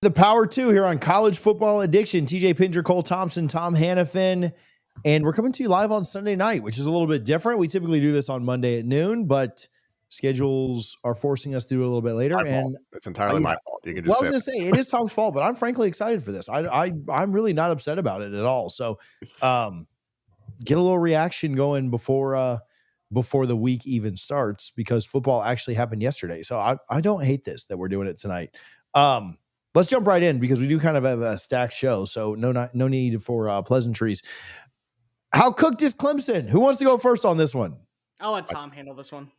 The Power 2 here on College Football Addiction. TJ Pittinger, Cole Thompson, Tom Hannifan. And we're coming to you live on Sunday night, which is a little bit different. We typically do this on Monday at noon, but schedules are forcing us to do it a little bit later. It's entirely my fault. You can just I was going to say, it is Tom's fault, but I'm frankly excited for this. I'm really not upset about it at all. So get a little reaction going before the week even starts, because football actually happened yesterday. So I don't hate this that we're doing it tonight. Let's jump right in, because we do kind of have a stacked show, so no need for pleasantries. How cooked is Clemson? Who wants to go first on this one? I'll let Tom handle this one.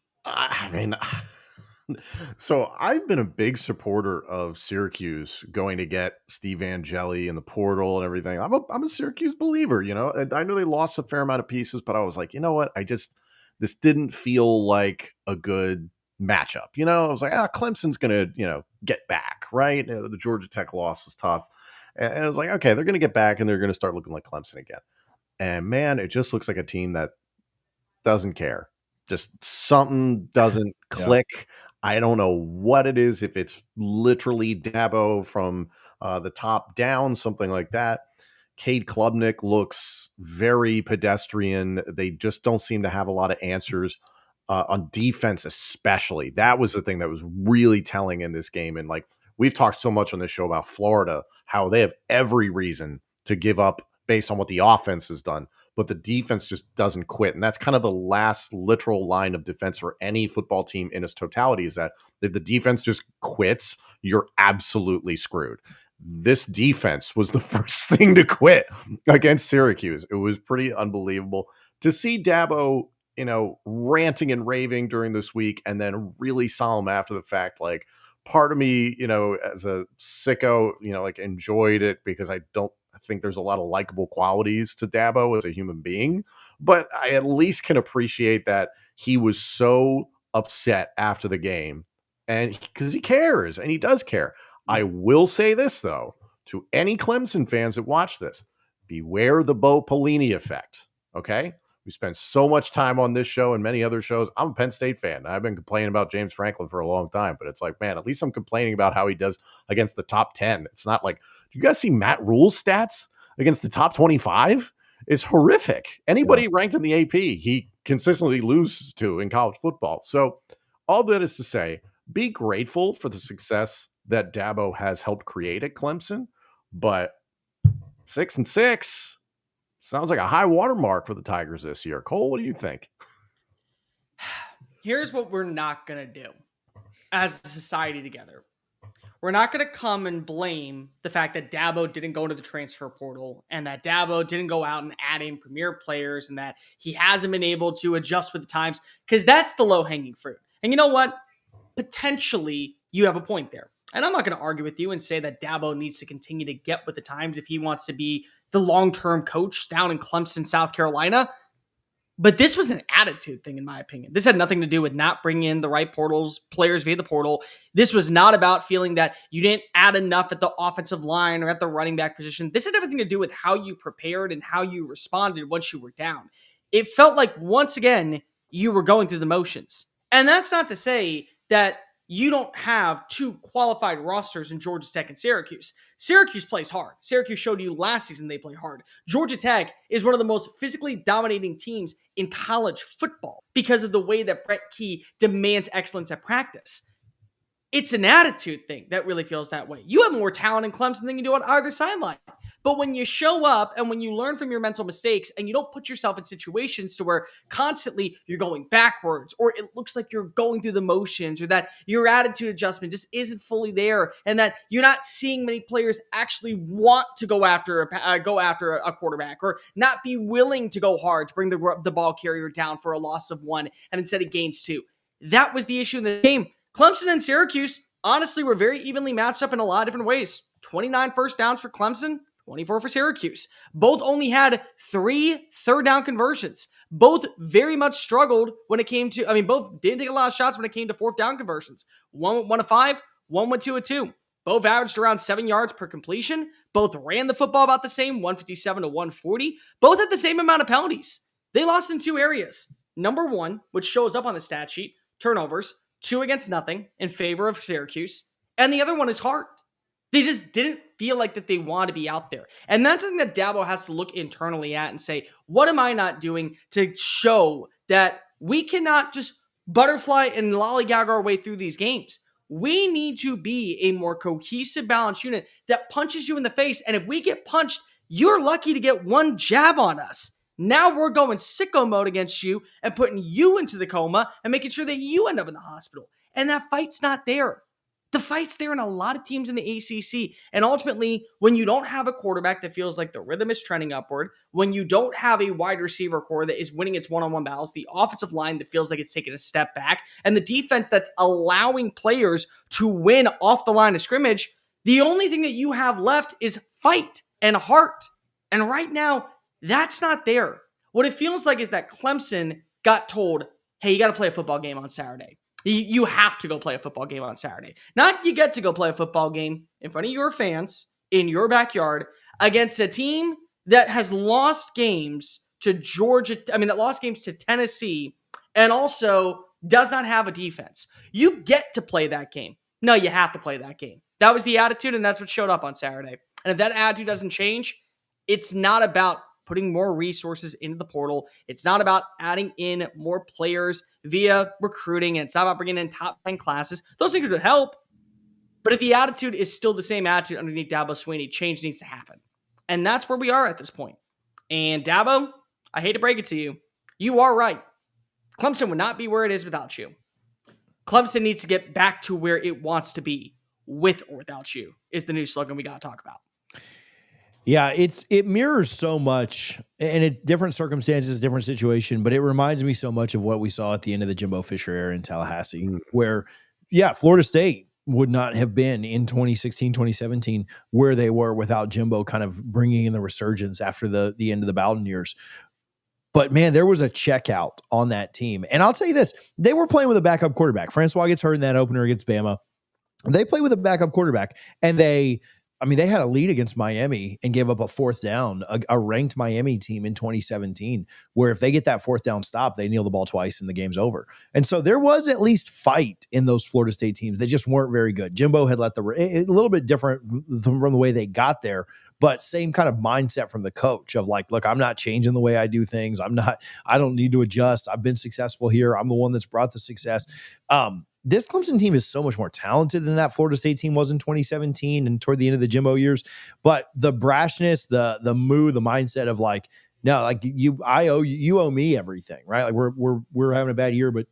So I've been a big supporter of Syracuse going to get Steve Angeli in the portal and everything. I'm a Syracuse believer, you know. And I know they lost a fair amount of pieces, but I was like, you know what? This didn't feel like a good matchup. You know, I was like, Clemson's going to, get back, right? The Georgia Tech loss was tough. And I was like, okay, they're going to get back and they're going to start looking like Clemson again. And man, it just looks like a team that doesn't care. Just something doesn't click. Yeah. I don't know what it is, if it's literally Dabo from the top down, something like that. Cade Klubnik looks very pedestrian. They just don't seem to have a lot of answers. On defense, especially. That was the thing that was really telling in this game. And like, we've talked so much on this show about Florida, how they have every reason to give up based on what the offense has done, but the defense just doesn't quit. And that's kind of the last literal line of defense for any football team in its totality, is that if the defense just quits, you're absolutely screwed. This defense was the first thing to quit against Syracuse. It was pretty unbelievable to see Dabo, ranting and raving during this week, and then really solemn after the fact. Like, part of me, as a sicko, enjoyed it, because I think there's a lot of likable qualities to Dabo as a human being, but I at least can appreciate that he was so upset after the game, and because he cares, and he does care. I will say this, though, to any Clemson fans that watch this: beware the Bo Pelini effect, okay? We spend so much time on this show and many other shows. I'm a Penn State fan. I've been complaining about James Franklin for a long time, but it's like, man, at least I'm complaining about how he does against the top 10. It's not like, do you guys see Matt Rule's stats against the top 25? It's horrific. Anybody ranked in the AP, he consistently loses to in college football. So all that is to say, be grateful for the success that Dabo has helped create at Clemson, but 6-6 sounds like a high watermark for the Tigers this year. Cole, what do you think? Here's what we're not going to do as a society together. We're not going to come and blame the fact that Dabo didn't go into the transfer portal, and that Dabo didn't go out and add in premier players, and that he hasn't been able to adjust with the times, because that's the low-hanging fruit. And you know what? Potentially, you have a point there. And I'm not going to argue with you and say that Dabo needs to continue to get with the times if he wants to be the long-term coach down in Clemson, South Carolina. But this was an attitude thing, in my opinion. This had nothing to do with not bringing in the right players via the portal. This was not about feeling that you didn't add enough at the offensive line or at the running back position. This had everything to do with how you prepared and how you responded once you were down. It felt like, once again, you were going through the motions. And that's not to say that you don't have two qualified rosters in Georgia Tech and Syracuse. Syracuse plays hard. Syracuse showed you last season they play hard. Georgia Tech is one of the most physically dominating teams in college football because of the way that Brett Key demands excellence at practice. It's an attitude thing that really feels that way. You have more talent in Clemson than you do on either sideline. But when you show up and when you learn from your mental mistakes and you don't put yourself in situations to where constantly you're going backwards, or it looks like you're going through the motions, or that your attitude adjustment just isn't fully there, and that you're not seeing many players actually want to go after a quarterback, or not be willing to go hard to bring the ball carrier down for a loss of 1 and instead of gains 2. That was the issue in the game. Clemson and Syracuse, honestly, were very evenly matched up in a lot of different ways. 29 first downs for Clemson, 24 for Syracuse. Both only had 3 third down conversions. Both very much struggled when it came to, both didn't take a lot of shots when it came to fourth down conversions. One went 1 of 5, one went 2 of 2. Both averaged around 7 yards per completion. Both ran the football about the same, 157 to 140. Both had the same amount of penalties. They lost in 2 areas. Number 1, which shows up on the stat sheet, turnovers, 2 against nothing in favor of Syracuse. And the other one is heart. They just didn't feel like that they want to be out there. And that's something that Dabo has to look internally at and say, what am I not doing to show that we cannot just butterfly and lollygag our way through these games? We need to be a more cohesive, balanced unit that punches you in the face. And if we get punched, you're lucky to get one jab on us. Now we're going sicko mode against you and putting you into the coma and making sure that you end up in the hospital. And that fight's not there. The fight's there in a lot of teams in the ACC. And ultimately, when you don't have a quarterback that feels like the rhythm is trending upward, when you don't have a wide receiver core that is winning its one-on-one battles, the offensive line that feels like it's taking a step back, and the defense that's allowing players to win off the line of scrimmage, the only thing that you have left is fight and heart. And right now, that's not there. What it feels like is that Clemson got told, hey, you got to play a football game on Saturday. You have to go play a football game on Saturday. Not you get to go play a football game in front of your fans in your backyard against a team that has lost games to Georgia. That lost games to Tennessee and also does not have a defense. You get to play that game. No, you have to play that game. That was the attitude, and that's what showed up on Saturday. And if that attitude doesn't change, it's not about putting more resources into the portal. It's not about adding in more players via recruiting, and it's not about bringing in top 10 classes. Those things would help. But if the attitude is still the same attitude underneath Dabo Swinney, change needs to happen. And that's where we are at this point. And Dabo, I hate to break it to you, you are right. Clemson would not be where it is without you. Clemson needs to get back to where it wants to be, with or without you, is the new slogan we got to talk about. Yeah, it mirrors so much, and in different circumstances, different situation, but it reminds me so much of what we saw at the end of the Jimbo Fisher era in Tallahassee, where, Florida State would not have been in 2016, 2017 where they were without Jimbo kind of bringing in the resurgence after the end of the Bowden years. But, man, there was a checkout on that team. And I'll tell you this, they were playing with a backup quarterback. Francois gets hurt in that opener against Bama. They play with a backup quarterback, and they had a lead against Miami and gave up a fourth down, a ranked Miami team in 2017, where if they get that fourth down stop, they kneel the ball twice and the game's over. And so there was at least fight in those Florida State teams. They just weren't very good. Jimbo had let a little bit different from the way they got there, but same kind of mindset from the coach of like, look, I'm not changing the way I do things. I don't need to adjust. I've been successful here. I'm the one that's brought the success. This Clemson team is so much more talented than that Florida State team was in 2017 and toward the end of the Jimbo years. But the brashness, the mood, the mindset of like, no, like you owe me everything, right? Like we're having a bad year, but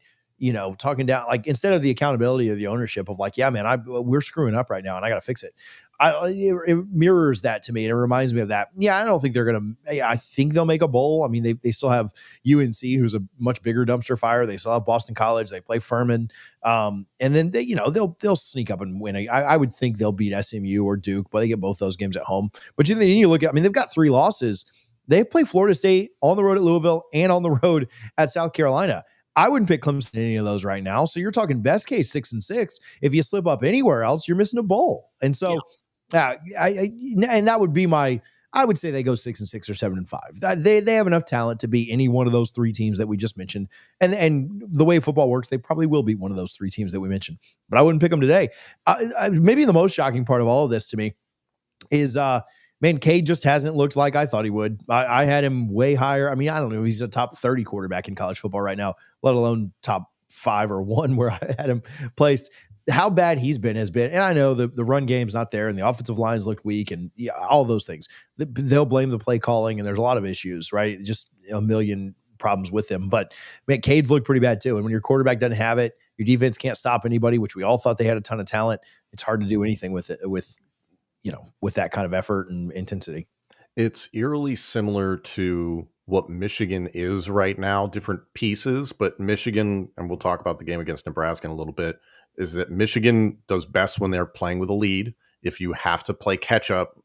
talking down, like instead of the accountability of the ownership of like, yeah, man, we're screwing up right now and I got to fix it. It mirrors that to me. And it reminds me of that. Yeah, I don't think I think they'll make a bowl. I mean, they still have UNC, who's a much bigger dumpster fire. They still have Boston College. They play Furman. And then they'll sneak up and win. I would think they'll beat SMU or Duke, but they get both those games at home. But then you look at, they've got 3 losses. They play Florida State on the road at Louisville and on the road at South Carolina. I wouldn't pick Clemson in any of those right now. So you're talking best case 6-6. If you slip up anywhere else, you're missing a bowl. And so, and that would be I would say they go 6-6 or 7-5. They have enough talent to beat any one of those 3 teams that we just mentioned. And the way football works, they probably will beat one of those 3 teams that we mentioned. But I wouldn't pick them today. Maybe the most shocking part of all of this to me is, man, Cade just hasn't looked like I thought he would. I had him way higher. I don't know if he's a top 30 quarterback in college football right now, let alone top 5 or 1 where I had him placed. How bad he's been has been. And I know the run game's not there and the offensive lines looked weak and all those things. They'll blame the play calling and there's a lot of issues, right? Just a million problems with him. But, man, Cade's looked pretty bad too. And when your quarterback doesn't have it, your defense can't stop anybody, which we all thought they had a ton of talent. It's hard to do anything with it, with that kind of effort and intensity. It's eerily similar to what Michigan is right now, different pieces, but Michigan, and we'll talk about the game against Nebraska in a little bit, is that Michigan does best when they're playing with a lead. If you have to play catch up,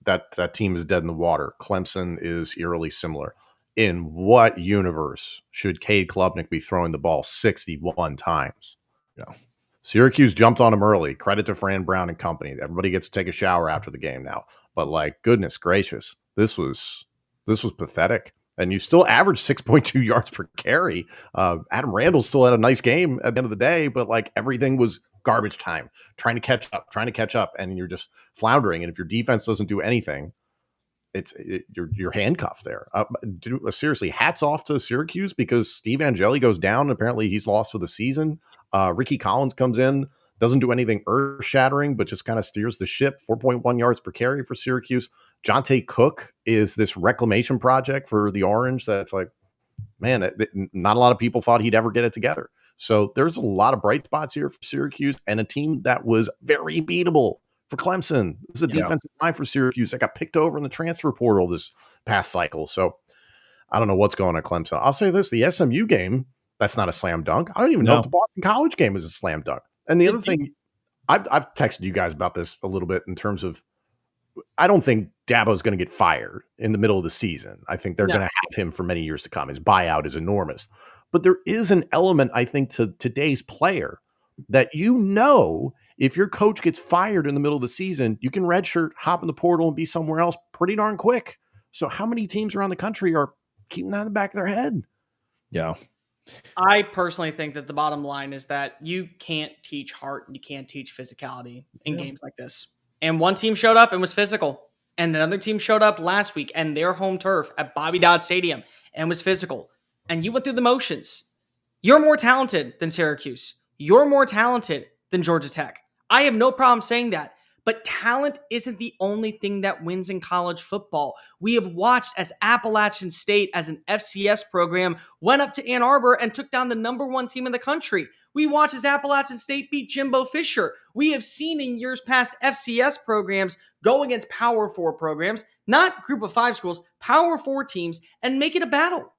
that team is dead in the water. Clemson is eerily similar. In what universe should Cade Klubnik be throwing the ball 61 times? Yeah. Syracuse jumped on him early. Credit to Fran Brown and company. Everybody gets to take a shower after the game now. But like, goodness gracious, this was pathetic. And you still average 6.2 yards per carry. Adam Randall still had a nice game at the end of the day, but like everything was garbage time, trying to catch up, and you're just floundering. And if your defense doesn't do anything, you're handcuffed there. Seriously, hats off to Syracuse, because Steve Angeli goes down. Apparently he's lost for the season. Ricky Collins comes in, doesn't do anything earth-shattering, but just kind of steers the ship. 4.1 yards per carry for Syracuse. Jonte Cook is this reclamation project for the Orange that's like, man, not a lot of people thought he'd ever get it together. So there's a lot of bright spots here for Syracuse, and a team that was very beatable for Clemson. This is a defensive line for Syracuse that got picked over in the transfer portal this past cycle. So I don't know what's going on at Clemson. I'll say this, the SMU game, that's not a slam dunk. I don't even know if the Boston College game is a slam dunk. And the other thing, I've texted you guys about this a little bit in terms of, I don't think Dabo is going to get fired in the middle of the season. I think they're going to have him for many years to come. His buyout is enormous. But there is an element, I think, to today's player that, if your coach gets fired in the middle of the season, you can redshirt, hop in the portal, and be somewhere else pretty darn quick. So how many teams around the country are keeping that in the back of their head? Yeah. I personally think that the bottom line is that you can't teach heart and you can't teach physicality in games like this. And one team showed up and was physical. And another team showed up last week and their home turf at Bobby Dodd Stadium and was physical. And you went through the motions. You're more talented than Syracuse. You're more talented than Georgia Tech. I have no problem saying that. But talent isn't the only thing that wins in college football. We have watched as Appalachian State, as an FCS program, went up to Ann Arbor and took down the number one team in the country. We watched as Appalachian State beat Jimbo Fisher. We have seen in years past FCS programs go against Power 4 programs, not Group of 5 schools, Power 4 teams, and make it a battle.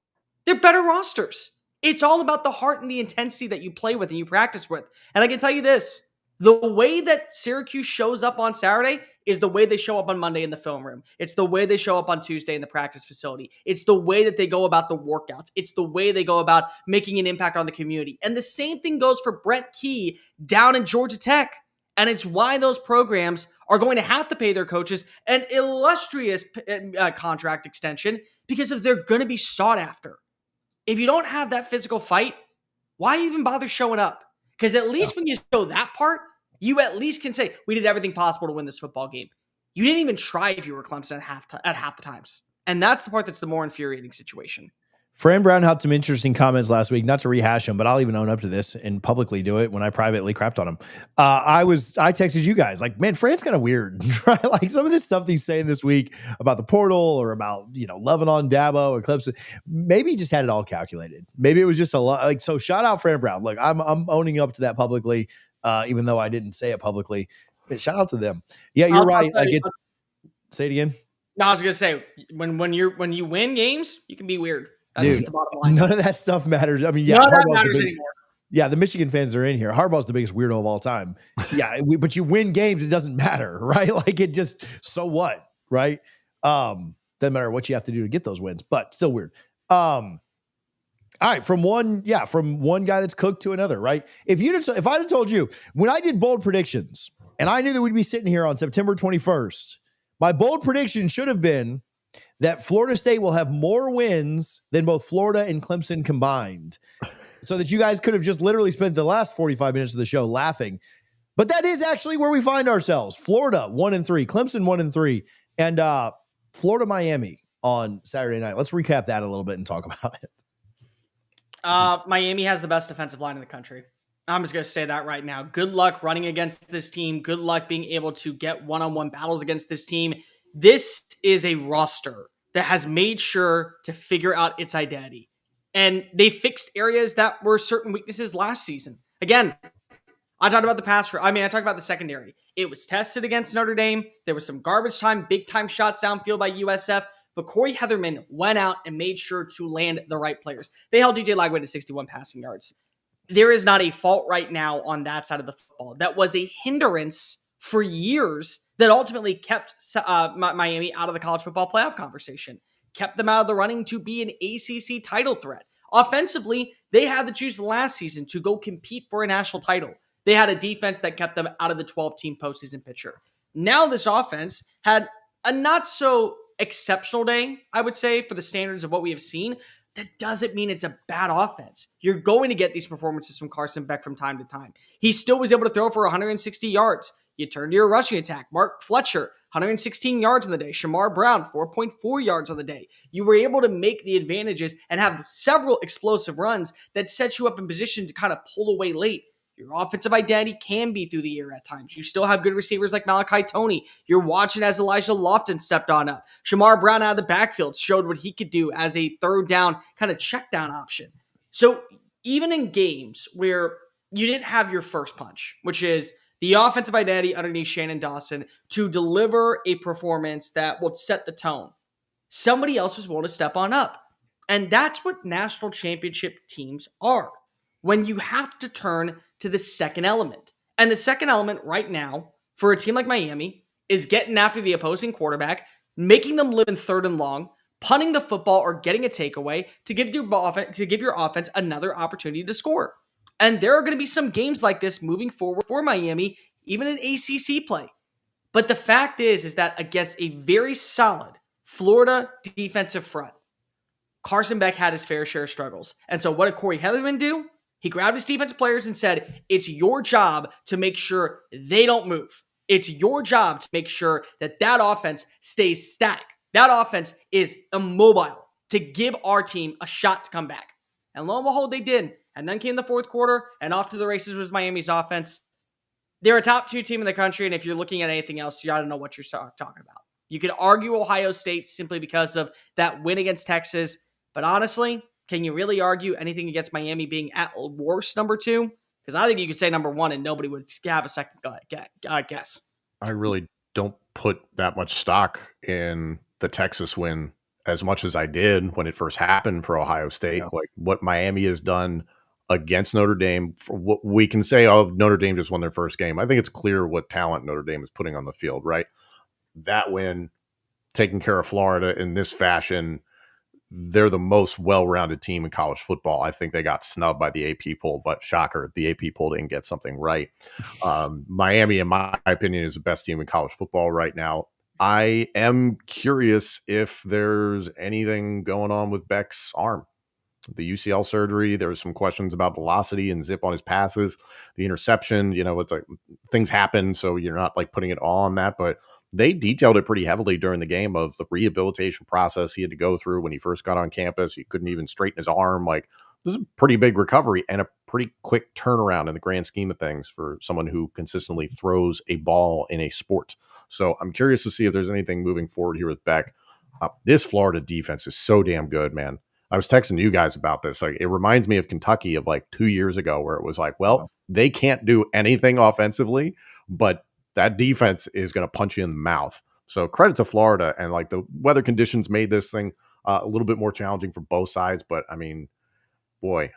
They're better rosters. It's all about the heart and the intensity that you play with and you practice with. And I can tell you this, the way that Syracuse shows up on Saturday is the way they show up on Monday in the film room. It's the way they show up on Tuesday in the practice facility. It's the way that they go about the workouts. It's the way they go about making an impact on the community. And the same thing goes for Brent Key down in Georgia Tech. And it's why those programs are going to have to pay their coaches an illustrious contract extension, because if they're going to be sought after. If you don't have that physical fight, why even bother showing up? Because at least when you show that part, you at least can say, we did everything possible to win this football game. You didn't even try if you were Clemson at half the times. And that's the part that's the more infuriating situation. Fran Brown had some interesting comments last week, not to rehash them, but I'll even own up to this and publicly do it when I privately crapped on him. I texted you guys like, man, Fran's kind of weird, right? Like some of this stuff he's saying this week about the portal or about, loving on Dabo or Clemson, maybe he just had it all calculated. Maybe it was just a lot. So shout out Fran Brown. Look, I'm owning up to that publicly, even though I didn't say it publicly. But shout out to them. Yeah, you're right. Say it again. No, I was gonna say when you win games, you can be weird. That's Dude, just the bottom line. None of that stuff matters. I mean, none of that matters anymore. Yeah, the Michigan fans are in here. Harbaugh's the biggest weirdo of all time. Yeah, but you win games, it doesn't matter, right? Like it just, so what, right? Doesn't matter what you have to do to get those wins, but still weird. All right, from one guy that's cooked to another, right? If I'd have told you when I did bold predictions and I knew that we'd be sitting here on September 21st, my bold prediction should have been that Florida State will have more wins than both Florida and Clemson combined, so that you guys could have just literally spent the last 45 minutes of the show laughing. But that is actually where we find ourselves. Florida 1-3, Clemson 1-3, and Florida Miami on Saturday night. Let's recap that a little bit and talk about it. Miami has the best defensive line in the country. I'm just going to say that right now. Good luck running against this team. Good luck being able to get one-on-one battles against this team. This is a roster that has made sure to figure out its identity. And they fixed areas that were certain weaknesses last season. Again, I talked about I talked about the secondary. It was tested against Notre Dame. There was some garbage time, big time shots downfield by USF. But Corey Heatherman went out and made sure to land the right players. They held DJ Lagway to 61 passing yards. There is not a fault right now on that side of the football. That was a hindrance for years that ultimately kept Miami out of the college football playoff conversation, kept them out of the running to be an ACC title threat. Offensively, they had the juice last season to go compete for a national title. They had a defense that kept them out of the 12-team postseason picture. Now this offense had a not so exceptional day, I would say, for the standards of what we have seen, that doesn't mean it's a bad offense. You're going to get these performances from Carson Beck from time to time. He still was able to throw for 160 yards. You turn to your rushing attack. Mark Fletcher, 116 yards on the day. Shamar Brown, 4.4 yards on the day. You were able to make the advantages and have several explosive runs that set you up in position to kind of pull away late. Your offensive identity can be through the air at times. You still have good receivers like Malachi Toney. You're watching as Elijah Lofton stepped on up. Shamar Brown out of the backfield showed what he could do as a third down kind of check down option. So even in games where you didn't have your first punch, which is the offensive identity underneath Shannon Dawson to deliver a performance that will set the tone, somebody else was willing to step on up. And that's what national championship teams are. When you have to turn to the second element. And the second element right now for a team like Miami is getting after the opposing quarterback, making them live in third and long, punting the football or getting a takeaway to give your offense another opportunity to score. And there are going to be some games like this moving forward for Miami, even in ACC play. But the fact is that against a very solid Florida defensive front, Carson Beck had his fair share of struggles. And so what did Corey Heatherman do? He grabbed his defensive players and said, it's your job to make sure they don't move. It's your job to make sure that offense stays static. That offense is immobile to give our team a shot to come back. And lo and behold, they did. And then came the fourth quarter, and off to the races was Miami's offense. They're a top 2 team in the country, and if you're looking at anything else, you got to know what you're talking about. You could argue Ohio State simply because of that win against Texas, but honestly, can you really argue anything against Miami being at worst number 2? Because I think you could say number 1 and nobody would have a second guess. I really don't put that much stock in the Texas win as much as I did when it first happened for Ohio State. Yeah. Like what Miami has done against Notre Dame, for what we can say, oh, Notre Dame just won their first game. I think it's clear what talent Notre Dame is putting on the field, right? That win, taking care of Florida in this fashion, they're the most well-rounded team in college football. I think they got snubbed by the AP poll, but shocker, the AP poll didn't get something right. Miami, in my opinion, is the best team in college football right now. I am curious if there's anything going on with Beck's arm. The UCL surgery, there was some questions about velocity and zip on his passes. The interception, it's like things happen, so you're not like putting it all on that, but they detailed it pretty heavily during the game of the rehabilitation process he had to go through when he first got on campus. He couldn't even straighten his arm. Like, this is a pretty big recovery and a pretty quick turnaround in the grand scheme of things for someone who consistently throws a ball in a sport. So I'm curious to see if there's anything moving forward here with Beck. This Florida defense is so damn good, man. I was texting you guys about this. Like, it reminds me of Kentucky of like 2 years ago, where it was like, well, they can't do anything offensively, but that defense is going to punch you in the mouth. So credit to Florida, and like the weather conditions made this thing a little bit more challenging for both sides. But I mean, boy,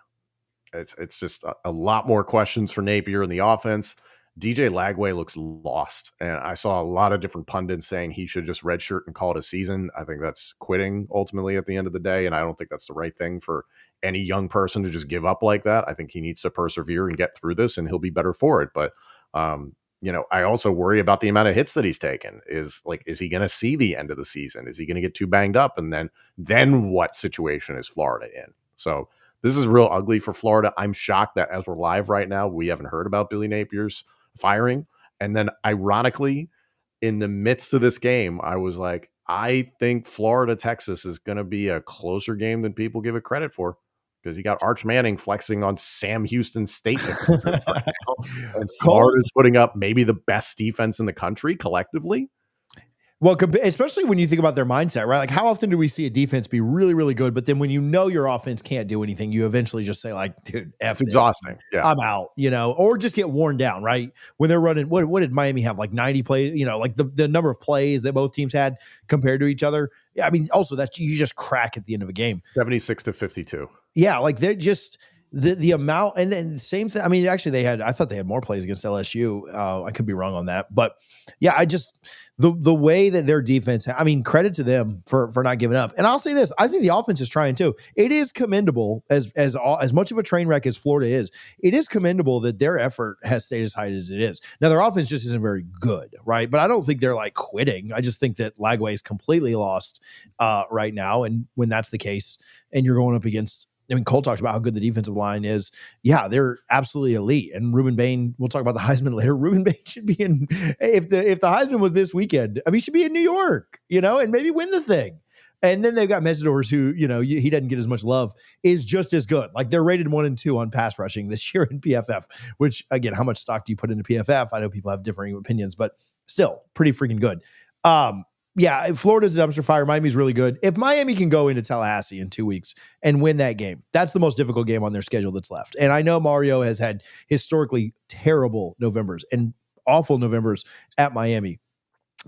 it's just a lot more questions for Napier in the offense. DJ Lagway looks lost, and I saw a lot of different pundits saying he should just redshirt and call it a season. I think that's quitting ultimately at the end of the day, and I don't think that's the right thing for any young person to just give up like that. I think he needs to persevere and get through this, and he'll be better for it. But I also worry about the amount of hits that he's taken. Is he going to see the end of the season? Is he going to get too banged up? And then what situation is Florida in? So this is real ugly for Florida. I'm shocked that as we're live right now, we haven't heard about Billy Napier's firing. And then ironically, in the midst of this game, I was like, I think Florida, Texas is going to be a closer game than people give it credit for. Because you got Arch Manning flexing on Sam Houston's statement. And Florida's putting up maybe the best defense in the country collectively. Well, especially when you think about their mindset, right? Like, how often do we see a defense be really, really good, but then when your offense can't do anything, you eventually just say, like, dude, it's exhausting. Yeah, I'm out, or just get worn down, right? When they're running, what did Miami have? Like 90 plays, like the number of plays that both teams had compared to each other. Yeah, I mean, also you just crack at the end of a game. 76-52. Yeah, like they're just the amount, and then the same thing. I mean, actually, I thought they had more plays against LSU. I could be wrong on that, but yeah, the way that their defense. I mean, credit to them for not giving up. And I'll say this: I think the offense is trying too. It is commendable as much of a train wreck as Florida is. It is commendable that their effort has stayed as high as it is. Now, their offense just isn't very good, right? But I don't think they're like quitting. I just think that Lagway is completely lost right now, and when that's the case, and you're going up against. I mean, Cole talks about how good the defensive line is. Yeah, they're absolutely elite. And Ruben Bain, we'll talk about the Heisman later. Ruben Bain should be in, if the Heisman was this weekend, I mean, he should be in New York, and maybe win the thing. And then they've got Mesidors who, he doesn't get as much love, is just as good. Like they're rated 1 and 2 on pass rushing this year in PFF, which again, how much stock do you put into PFF? I know people have differing opinions, but still pretty freaking good. Yeah, Florida's a dumpster fire. Miami's really good. If Miami can go into Tallahassee in 2 weeks and win that game, that's the most difficult game on their schedule that's left. And I know Mario has had historically terrible Novembers and awful Novembers at Miami.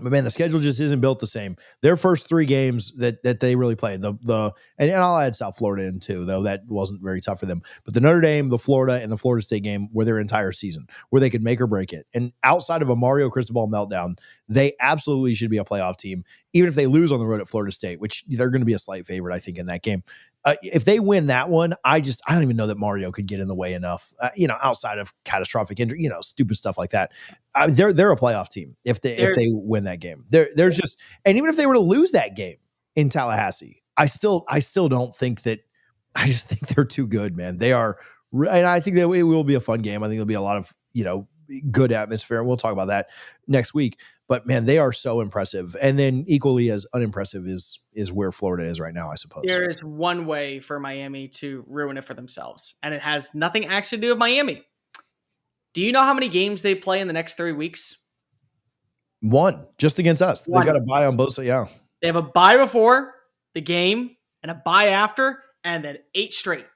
But man, the schedule just isn't built the same. Their first 3 games that they really played, and I'll add South Florida in too, though that wasn't very tough for them. But the Notre Dame, the Florida, and the Florida State game were their entire season, where they could make or break it. And outside of a Mario Cristobal meltdown, they absolutely should be a playoff team, even if they lose on the road at Florida State, which they're going to be a slight favorite, I think, in that game. If they win that one, I don't even know that Mario could get in the way enough, outside of catastrophic injury, stupid stuff like that. They're a playoff team if they win that game. There's just, and even if they were to lose that game in Tallahassee, I still don't think that. I just think they're too good, man. They are, and I think that it will be a fun game. I think there'll be a lot of good atmosphere, and we'll talk about that next week. But man, they are so impressive. And then equally as unimpressive is where Florida is right now, I suppose. There is one way for Miami to ruin it for themselves, and it has nothing actually to do with Miami. Do you know how many games they play in the next 3 weeks? 1, just against us. 1. They've got a bye on both sides. Yeah. They have a bye before the game and a bye after, and then 8 straight.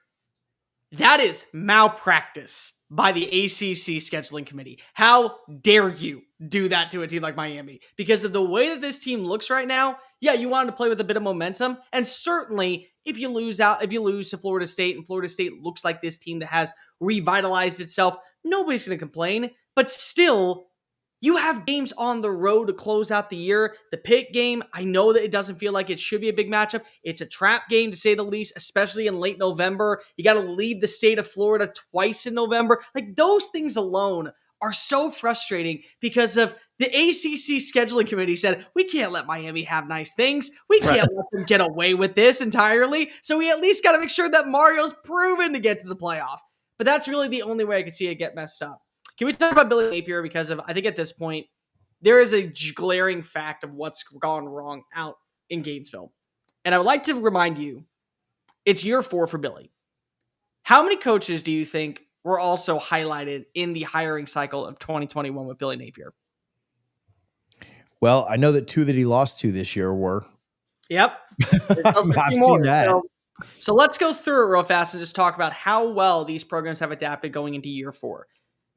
That is malpractice by the ACC scheduling committee. How dare you do that to a team like Miami? Because of the way that this team looks right now, yeah, you wanted to play with a bit of momentum. And certainly if you lose to Florida State, and Florida State looks like this team that has revitalized itself, nobody's going to complain. But still, you have games on the road to close out the year. The Pitt game, I know that it doesn't feel like it should be a big matchup. It's a trap game, to say the least, especially in late November. You got to leave the state of Florida twice in November. Like, those things alone are so frustrating because of the ACC scheduling committee said, we can't let Miami have nice things. We can't let them get away with this entirely. So we at least got to make sure that Mario's proven to get to the playoff. But that's really the only way I could see it get messed up. Can we talk about Billy Napier? Because I think at this point, there is a glaring fact of what's gone wrong out in Gainesville. And I would like to remind you, it's year 4 for Billy. How many coaches do you think were also highlighted in the hiring cycle of 2021 with Billy Napier? Well, I know that 2 that he lost to this year were. Yep. I've seen that. So let's go through it real fast and just talk about how well these programs have adapted going into year 4.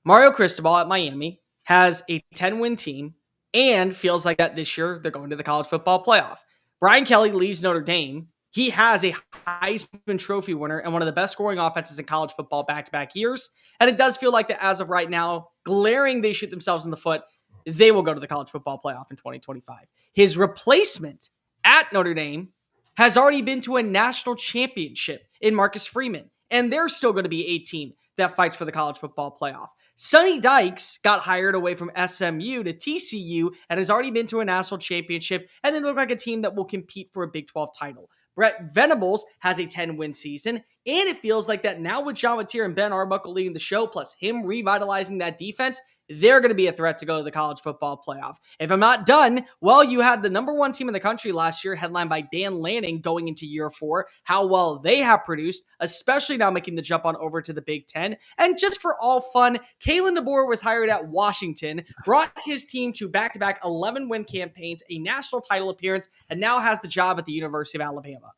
Mario Cristobal at Miami has a 10-win team and feels like that this year they're going to the college football playoff. Brian Kelly leaves Notre Dame. He has a Heisman Trophy winner and one of the best scoring offenses in college football back-to-back years. And it does feel like that as of right now, glaring they shoot themselves in the foot, they will go to the college football playoff in 2025. His replacement at Notre Dame has already been to a national championship in Marcus Freeman. And they're still going to be a team that fights for the college football playoff. Sonny Dykes got hired away from SMU to TCU and has already been to a national championship, and they look like a team that will compete for a Big 12 title. Brett Venables has a 10-win season, and it feels like that now with John Mateer and Ben Arbuckle leading the show, plus him revitalizing that defense, they're going to be a threat to go to the college football playoff. If I'm not done, well, you had the number 1 team in the country last year, headlined by Dan Lanning, going into year 4, how well they have produced, especially now making the jump on over to the Big Ten. And just for all fun, Kalen DeBoer was hired at Washington, brought his team to back-to-back 11-win campaigns, a national title appearance, and now has the job at the University of Alabama.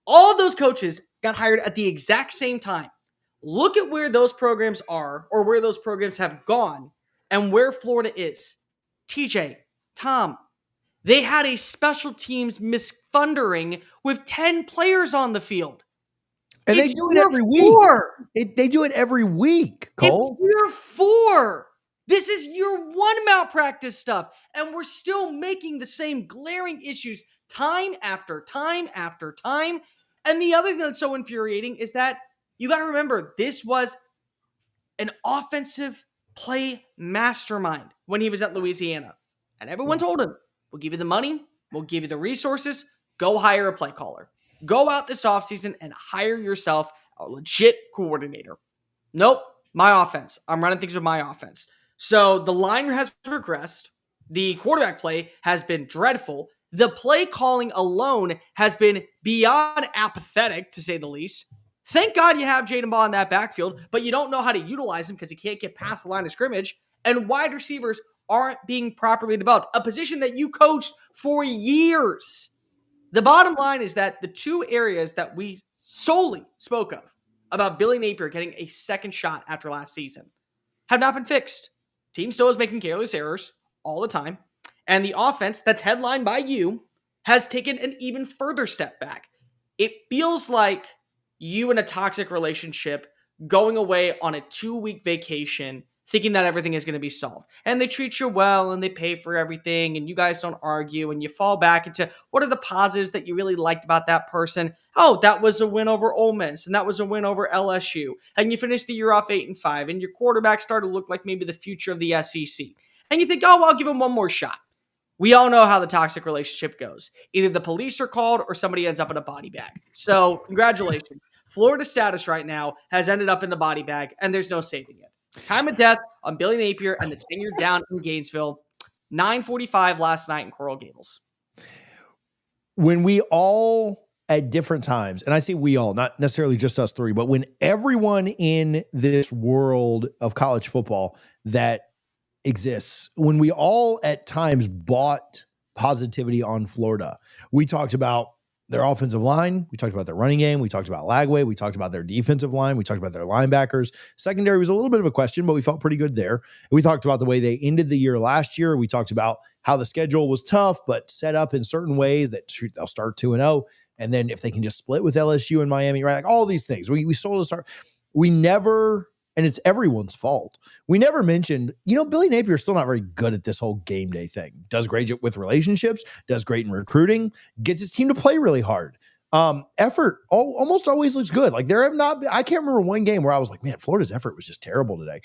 All of those coaches got hired at the exact same time. Look at where those programs are, or where those programs have gone, and where Florida is. TJ, Tom, they had a special teams misfundering with 10 players on the field. And it's they do it every week. They do it every week, Cole. It's year 4. This is year 1 malpractice stuff. And we're still making the same glaring issues time after time after time. And the other thing that's so infuriating is that you got to remember, this was an offensive play mastermind when he was at Louisiana. And everyone told him, we'll give you the money, we'll give you the resources, go hire a play caller. Go out this offseason and hire yourself a legit coordinator. Nope, my offense. I'm running things with my offense. So the line has regressed. The quarterback play has been dreadful. The play calling alone has been beyond apathetic, to say the least. Thank God you have Jaden Ball in that backfield, but you don't know how to utilize him because he can't get past the line of scrimmage. And wide receivers aren't being properly developed, a position that you coached for years. The bottom line is that the 2 areas that we solely spoke of about Billy Napier getting a second shot after last season have not been fixed. Team still is making careless errors all the time. And the offense that's headlined by you has taken an even further step back. It feels like you in a toxic relationship going away on a 2-week vacation thinking that everything is going to be solved. And they treat you well and they pay for everything and you guys don't argue and you fall back into what are the positives that you really liked about that person? Oh, that was a win over Ole Miss and that was a win over LSU. And you finished the year off 8-5 and your quarterback started to look like maybe the future of the SEC. And you think, oh, well, I'll give him one more shot. We all know how the toxic relationship goes. Either the police are called or somebody ends up in a body bag. So congratulations. Florida's status right now has ended up in the body bag and there's no saving it. Time of death on Billy Napier and the tenure down in Gainesville. 9:45 last night in Coral Gables. When we all at different times, and I say we all, not necessarily just us 3, but when everyone in this world of college football that exists, when we all at times bought positivity on Florida, we talked about their offensive line, we talked about their running game, we talked about Lagway, we talked about their defensive line, we talked about their linebackers. Secondary was a little bit of a question, but we felt pretty good there. We talked about the way they ended the year last year. We talked about how the schedule was tough, but set up in certain ways that they'll start 2-0. And then if they can just split with LSU and Miami, right? Like all these things. We sold us. We never, and it's everyone's fault. We never mentioned, Billy Napier is still not very good at this whole game day thing. Does great with relationships, does great in recruiting, gets his team to play really hard. Effort almost always looks good. Like there have not been, I can't remember one game where I was like, man, Florida's effort was just terrible today.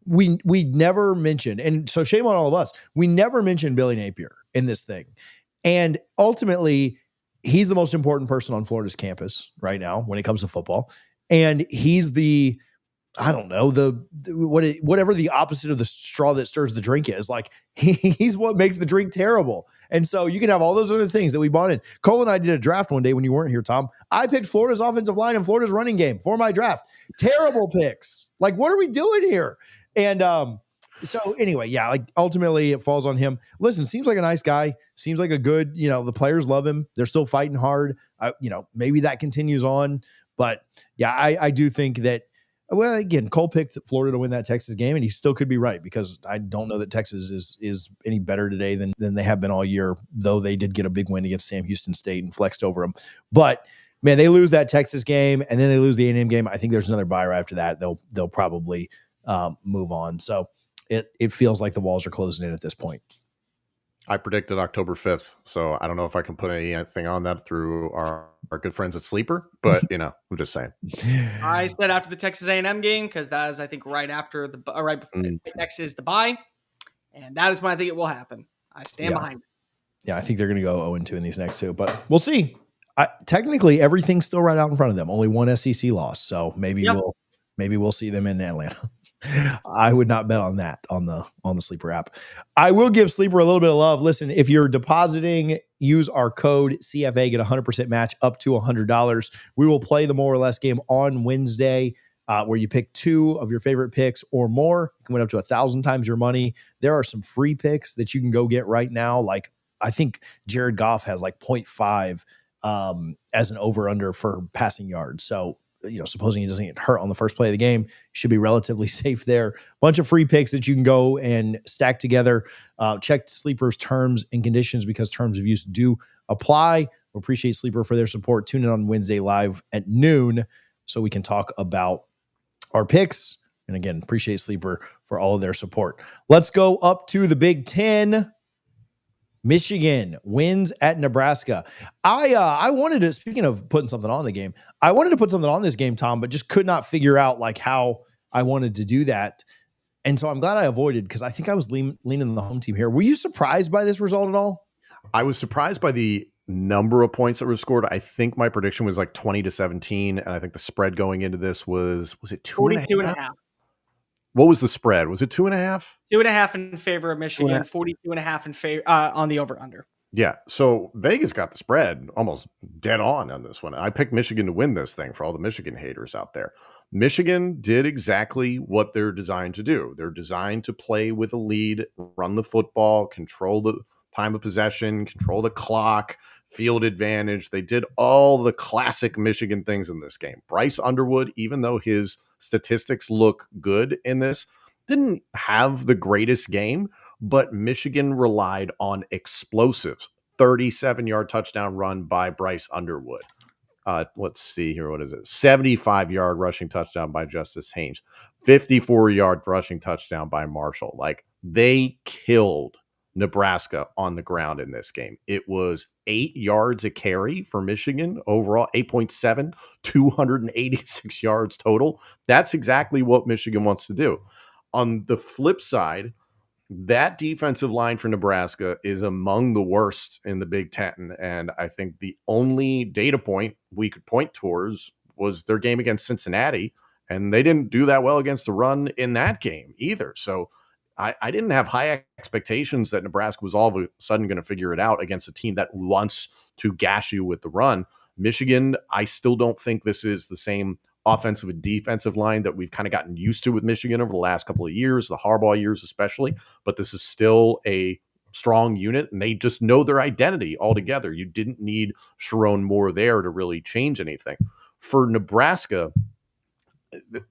We never mentioned, and so shame on all of us, we never mentioned Billy Napier in this thing. And ultimately, he's the most important person on Florida's campus right now when it comes to football. And he's the, I don't know, whatever the opposite of the straw that stirs the drink is. Like he's what makes the drink terrible. And so you can have all those other things that we bought in. Cole and I did a draft one day when you weren't here, Tom. I picked Florida's offensive line and Florida's running game for my draft. Terrible picks. Like, what are we doing here? And so anyway, yeah, like ultimately it falls on him. Listen, seems like a nice guy. Seems like a good, the players love him. They're still fighting hard. Maybe that continues on. But yeah, I do think that, well, again, Cole picked Florida to win that Texas game, and he still could be right because I don't know that Texas is any better today than they have been all year, though they did get a big win against Sam Houston State and flexed over them. But man, they lose that Texas game, and then they lose the A&M game. I think there's another bye right after that. They'll probably move on. So it feels like the walls are closing in at this point. I predicted October 5th, so I don't know if I can put anything on that through our good friends at Sleeper, but I'm just saying. I said after the Texas A&M game because that is, I think, right after next is the bye, and that is when I think it will happen. I stand behind it. Yeah, I think they're going to go 0-2 in these next 2, but we'll see. Technically, everything's still right out in front of them. Only one SEC loss, so maybe we'll see them in Atlanta. I would not bet on that on the Sleeper app. I will give Sleeper a little bit of love. Listen, if you're depositing, use our code CFA, get a 100% match up to $100. We will play the more or less game on Wednesday, where you pick 2 of your favorite picks or more. You can win up to 1,000 times your money. There are some free picks that you can go get right now. Like I think Jared Goff has like 0.5 as an over-under for passing yards. So supposing he doesn't get hurt on the first play of the game, should be relatively safe there. Bunch of free picks that you can go and stack together. Check Sleeper's terms and conditions because terms of use do apply. We appreciate Sleeper for their support. Tune in on Wednesday live at noon so we can talk about our picks. And again, appreciate Sleeper for all of their support. Let's go up to the Big Ten. Michigan wins at Nebraska. I wanted to, speaking of putting something on the game, I wanted to put something on this game, Tom, but just could not figure out like how I wanted to do that. And so I'm glad I avoided, because I think I was leaning the home team here. Were you surprised by this result at all? I was surprised by the number of points that were scored. I think my prediction was like 20-17, and I think the spread going into this was it 42.5? What was the spread? Was it 2.5? 2.5 in favor of Michigan, 42.5 in favor on the over-under. Yeah, so Vegas got the spread almost dead on this one. I picked Michigan to win this thing for all the Michigan haters out there. Michigan did exactly what they're designed to do. They're designed to play with a lead, run the football, control the time of possession, control the clock, field advantage. They did all the classic Michigan things in this game. Bryce Underwood, even though his statistics look good in this, didn't have the greatest game, but Michigan relied on explosives. 37-yard touchdown run by Bryce Underwood. Let's see here. What is it? 75-yard rushing touchdown by Justice Haynes. 54-yard rushing touchdown by Marshall. Like, they killed Nebraska on the ground in this game. It was 8 yards a carry for Michigan overall, 8.7, 286 yards total. That's exactly what Michigan wants to do. On the flip side, that defensive line for Nebraska is among the worst in the Big Ten. And I think the only data point we could point towards was their game against Cincinnati. And they didn't do that well against the run in that game either. So I didn't have high expectations that Nebraska was all of a sudden going to figure it out against a team that wants to gash you with the run. Michigan, I still don't think this is the same offensive and defensive line that we've kind of gotten used to with Michigan over the last couple of years, the Harbaugh years especially, but this is still a strong unit, and they just know their identity altogether. You didn't need Sharon Moore there to really change anything. For Nebraska,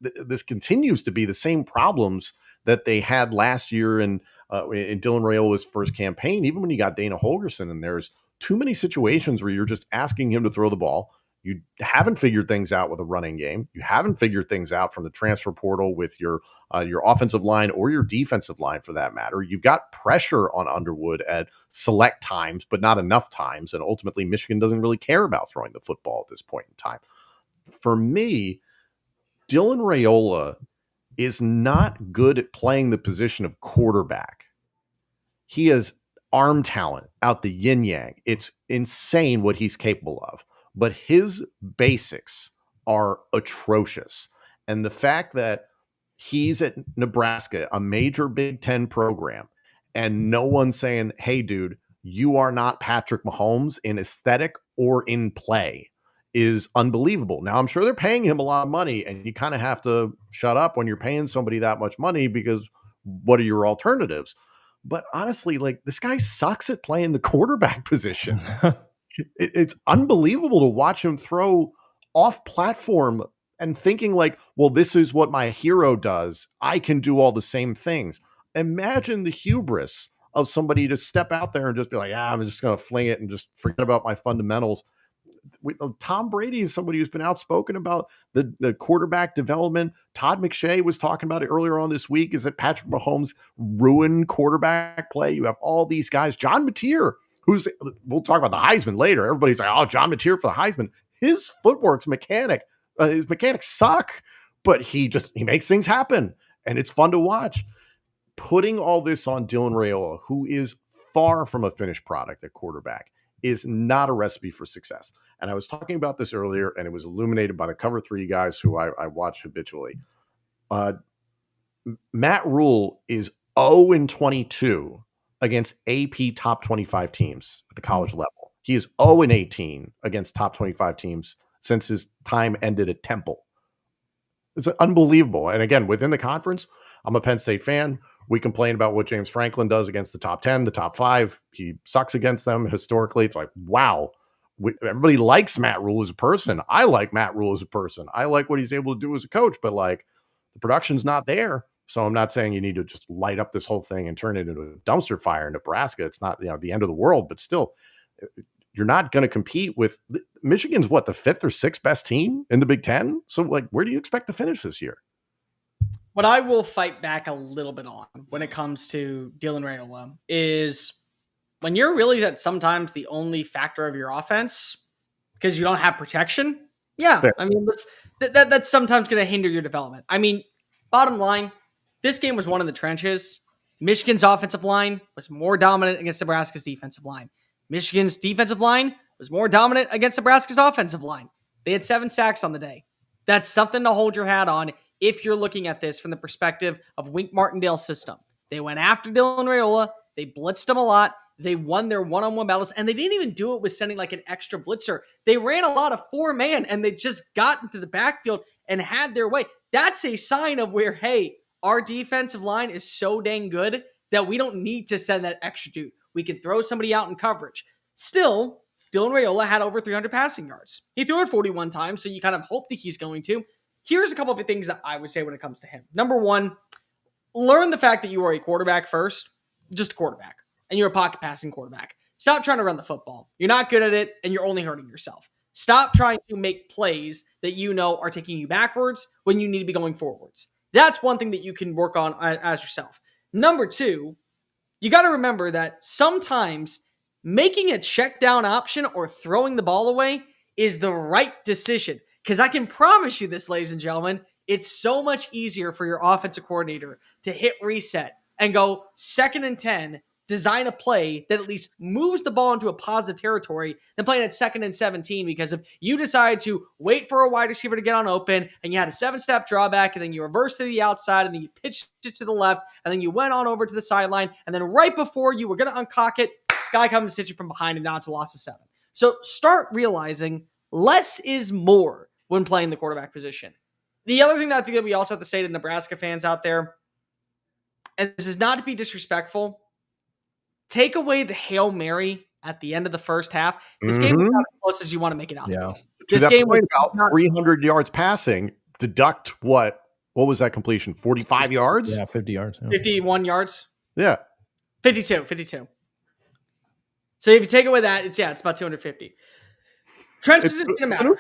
this continues to be the same problems that they had last year in Dylan Raiola's first campaign. Even when you got Dana Holgorsen, and there's too many situations where you're just asking him to throw the ball. You haven't figured things out with a running game. You haven't figured things out from the transfer portal with your offensive line or your defensive line, for that matter. You've got pressure on Underwood at select times, but not enough times. And ultimately, Michigan doesn't really care about throwing the football at this point in time. For me, Dylan Raiola is not good at playing the position of quarterback. He has arm talent out the yin yang. It's insane what he's capable of. But his basics are atrocious. And the fact that he's at Nebraska, a major Big Ten program, and no one's saying, hey, dude, you are not Patrick Mahomes in aesthetic or in play, is unbelievable. Now, I'm sure they're paying him a lot of money, and you kind of have to shut up when you're paying somebody that much money, because what are your alternatives? But honestly, like, this guy sucks at playing the quarterback position. It's unbelievable to watch him throw off platform and thinking like, well, this is what my hero does. I can do all the same things. Imagine the hubris of somebody to step out there and just be like, I'm just going to fling it and just forget about my fundamentals. Tom Brady is somebody who's been outspoken about the quarterback development. Todd McShay was talking about it earlier on this week, is that Patrick Mahomes ruined quarterback play. You have all these guys. John Napier, we'll talk about the Heisman later. Everybody's like, oh, John Napier for the Heisman. His footwork's his mechanics suck, but he makes things happen, and it's fun to watch. Putting all this on Dylan Raiola, who is far from a finished product at quarterback, is not a recipe for success. And I was talking about this earlier, and it was illuminated by the Cover 3 guys who I watch habitually. Matt Rule is 0-22 against AP top 25 teams at the college level. He is 0-18 against top 25 teams since his time ended at Temple. It's unbelievable. And again, within the conference, I'm a Penn State fan. We complain about what James Franklin does against the top 10, the top 5. He sucks against them historically. It's like, wow. Everybody likes Matt Rule as a person. I like Matt Rule as a person. I like what he's able to do as a coach, but like, the production's not there. So I'm not saying you need to just light up this whole thing and turn it into a dumpster fire in Nebraska. It's not, the end of the world, but still, you're not going to compete with Michigan's what, the 5th or 6th best team in the Big Ten. So like, where do you expect to finish this year? What I will fight back a little bit on when it comes to Dylan Raiola is when you're really at sometimes the only factor of your offense because you don't have protection. Yeah, Fair. I mean, that's sometimes going to hinder your development. I mean, bottom line, this game was won in the trenches. Michigan's offensive line was more dominant against Nebraska's defensive line. Michigan's defensive line was more dominant against Nebraska's offensive line. They had 7 sacks on the day. That's something to hold your hat on if you're looking at this from the perspective of Wink Martindale's system. They went after Dylan Raiola. They blitzed him a lot. They won their one-on-one battles, and they didn't even do it with sending like an extra blitzer. They ran a lot of 4-man, and they just got into the backfield and had their way. That's a sign of where, hey, our defensive line is so dang good that we don't need to send that extra dude. We can throw somebody out in coverage. Still, Dylan Raiola had over 300 passing yards. He threw it 41 times, so you kind of hope that he's going to. Here's a couple of things that I would say when it comes to him. Number one, learn the fact that you are a quarterback first, just a quarterback, and you're a pocket passing quarterback. Stop trying to run the football. You're not good at it, and you're only hurting yourself. Stop trying to make plays that you know are taking you backwards when you need to be going forwards. That's one thing that you can work on as yourself. Number two, you got to remember that sometimes making a check down option or throwing the ball away is the right decision. Because I can promise you this, ladies and gentlemen, it's so much easier for your offensive coordinator to hit reset and go 2nd and 10, design a play that at least moves the ball into a positive territory than playing at 2nd and 17. Because if you decide to wait for a wide receiver to get on open and you had a 7-step drawback and then you reversed to the outside and then you pitched it to the left and then you went on over to the sideline and then right before you were going to uncock it, guy comes to hit you from behind and now it's a loss of 7. So start realizing less is more when playing the quarterback position. The other thing that I think that we also have to say to Nebraska fans out there, and this is not to be disrespectful, take away the Hail Mary at the end of the first half. This game was not as close as you want to make it out to be. This game was about 300 yards passing. Deduct what was that completion? 45 yards? Yeah, 50 yards. Yeah. 51 yards? Yeah. 52. So if you take away that, it's about 250. Trenches is going to matter.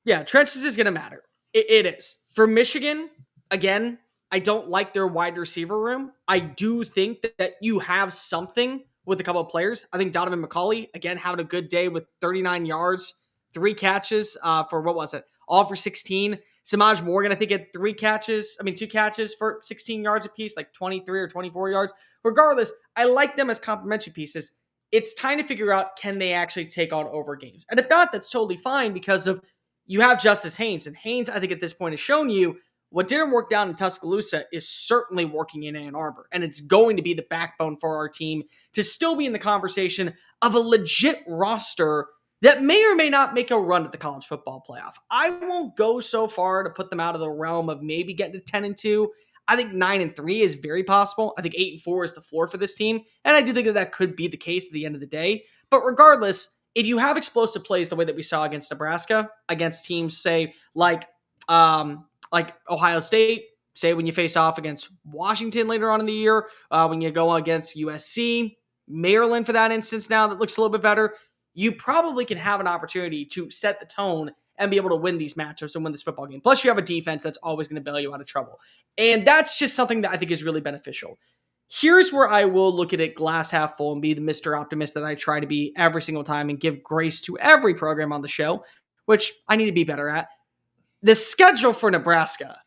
Yeah, trenches is going to matter. It is. For Michigan, again, I don't like their wide receiver room. I do think that you have something with a couple of players. I think Donovan McCauley, again, having a good day with 39 yards, 3 catches for, what was it? All for 16. Samaj Morgan, I think, had 2 catches for 16 yards apiece, like 23 or 24 yards. Regardless, I like them as complementary pieces. It's time to figure out, can they actually take on over games? And if not, that's totally fine because of you have Justice Haynes. And Haynes, I think at this point has shown you what didn't work down in Tuscaloosa is certainly working in Ann Arbor. And it's going to be the backbone for our team to still be in the conversation of a legit roster that may or may not make a run at the college football playoff. I won't go so far to put them out of the realm of maybe getting to 10-2. I think 9-3 is very possible. I think 8-4 is the floor for this team. And I do think that could be the case at the end of the day. But regardless, if you have explosive plays the way that we saw against Nebraska, against teams, say, like Ohio State, say when you face off against Washington later on in the year, when you go against USC, Maryland for that instance now that looks a little bit better, you probably can have an opportunity to set the tone and be able to win these matchups and win this football game. Plus, you have a defense that's always going to bail you out of trouble. And that's just something that I think is really beneficial. Here's where I will look at it glass half full and be the Mr. Optimist that I try to be every single time and give grace to every program on the show, which I need to be better at. The schedule for Nebraska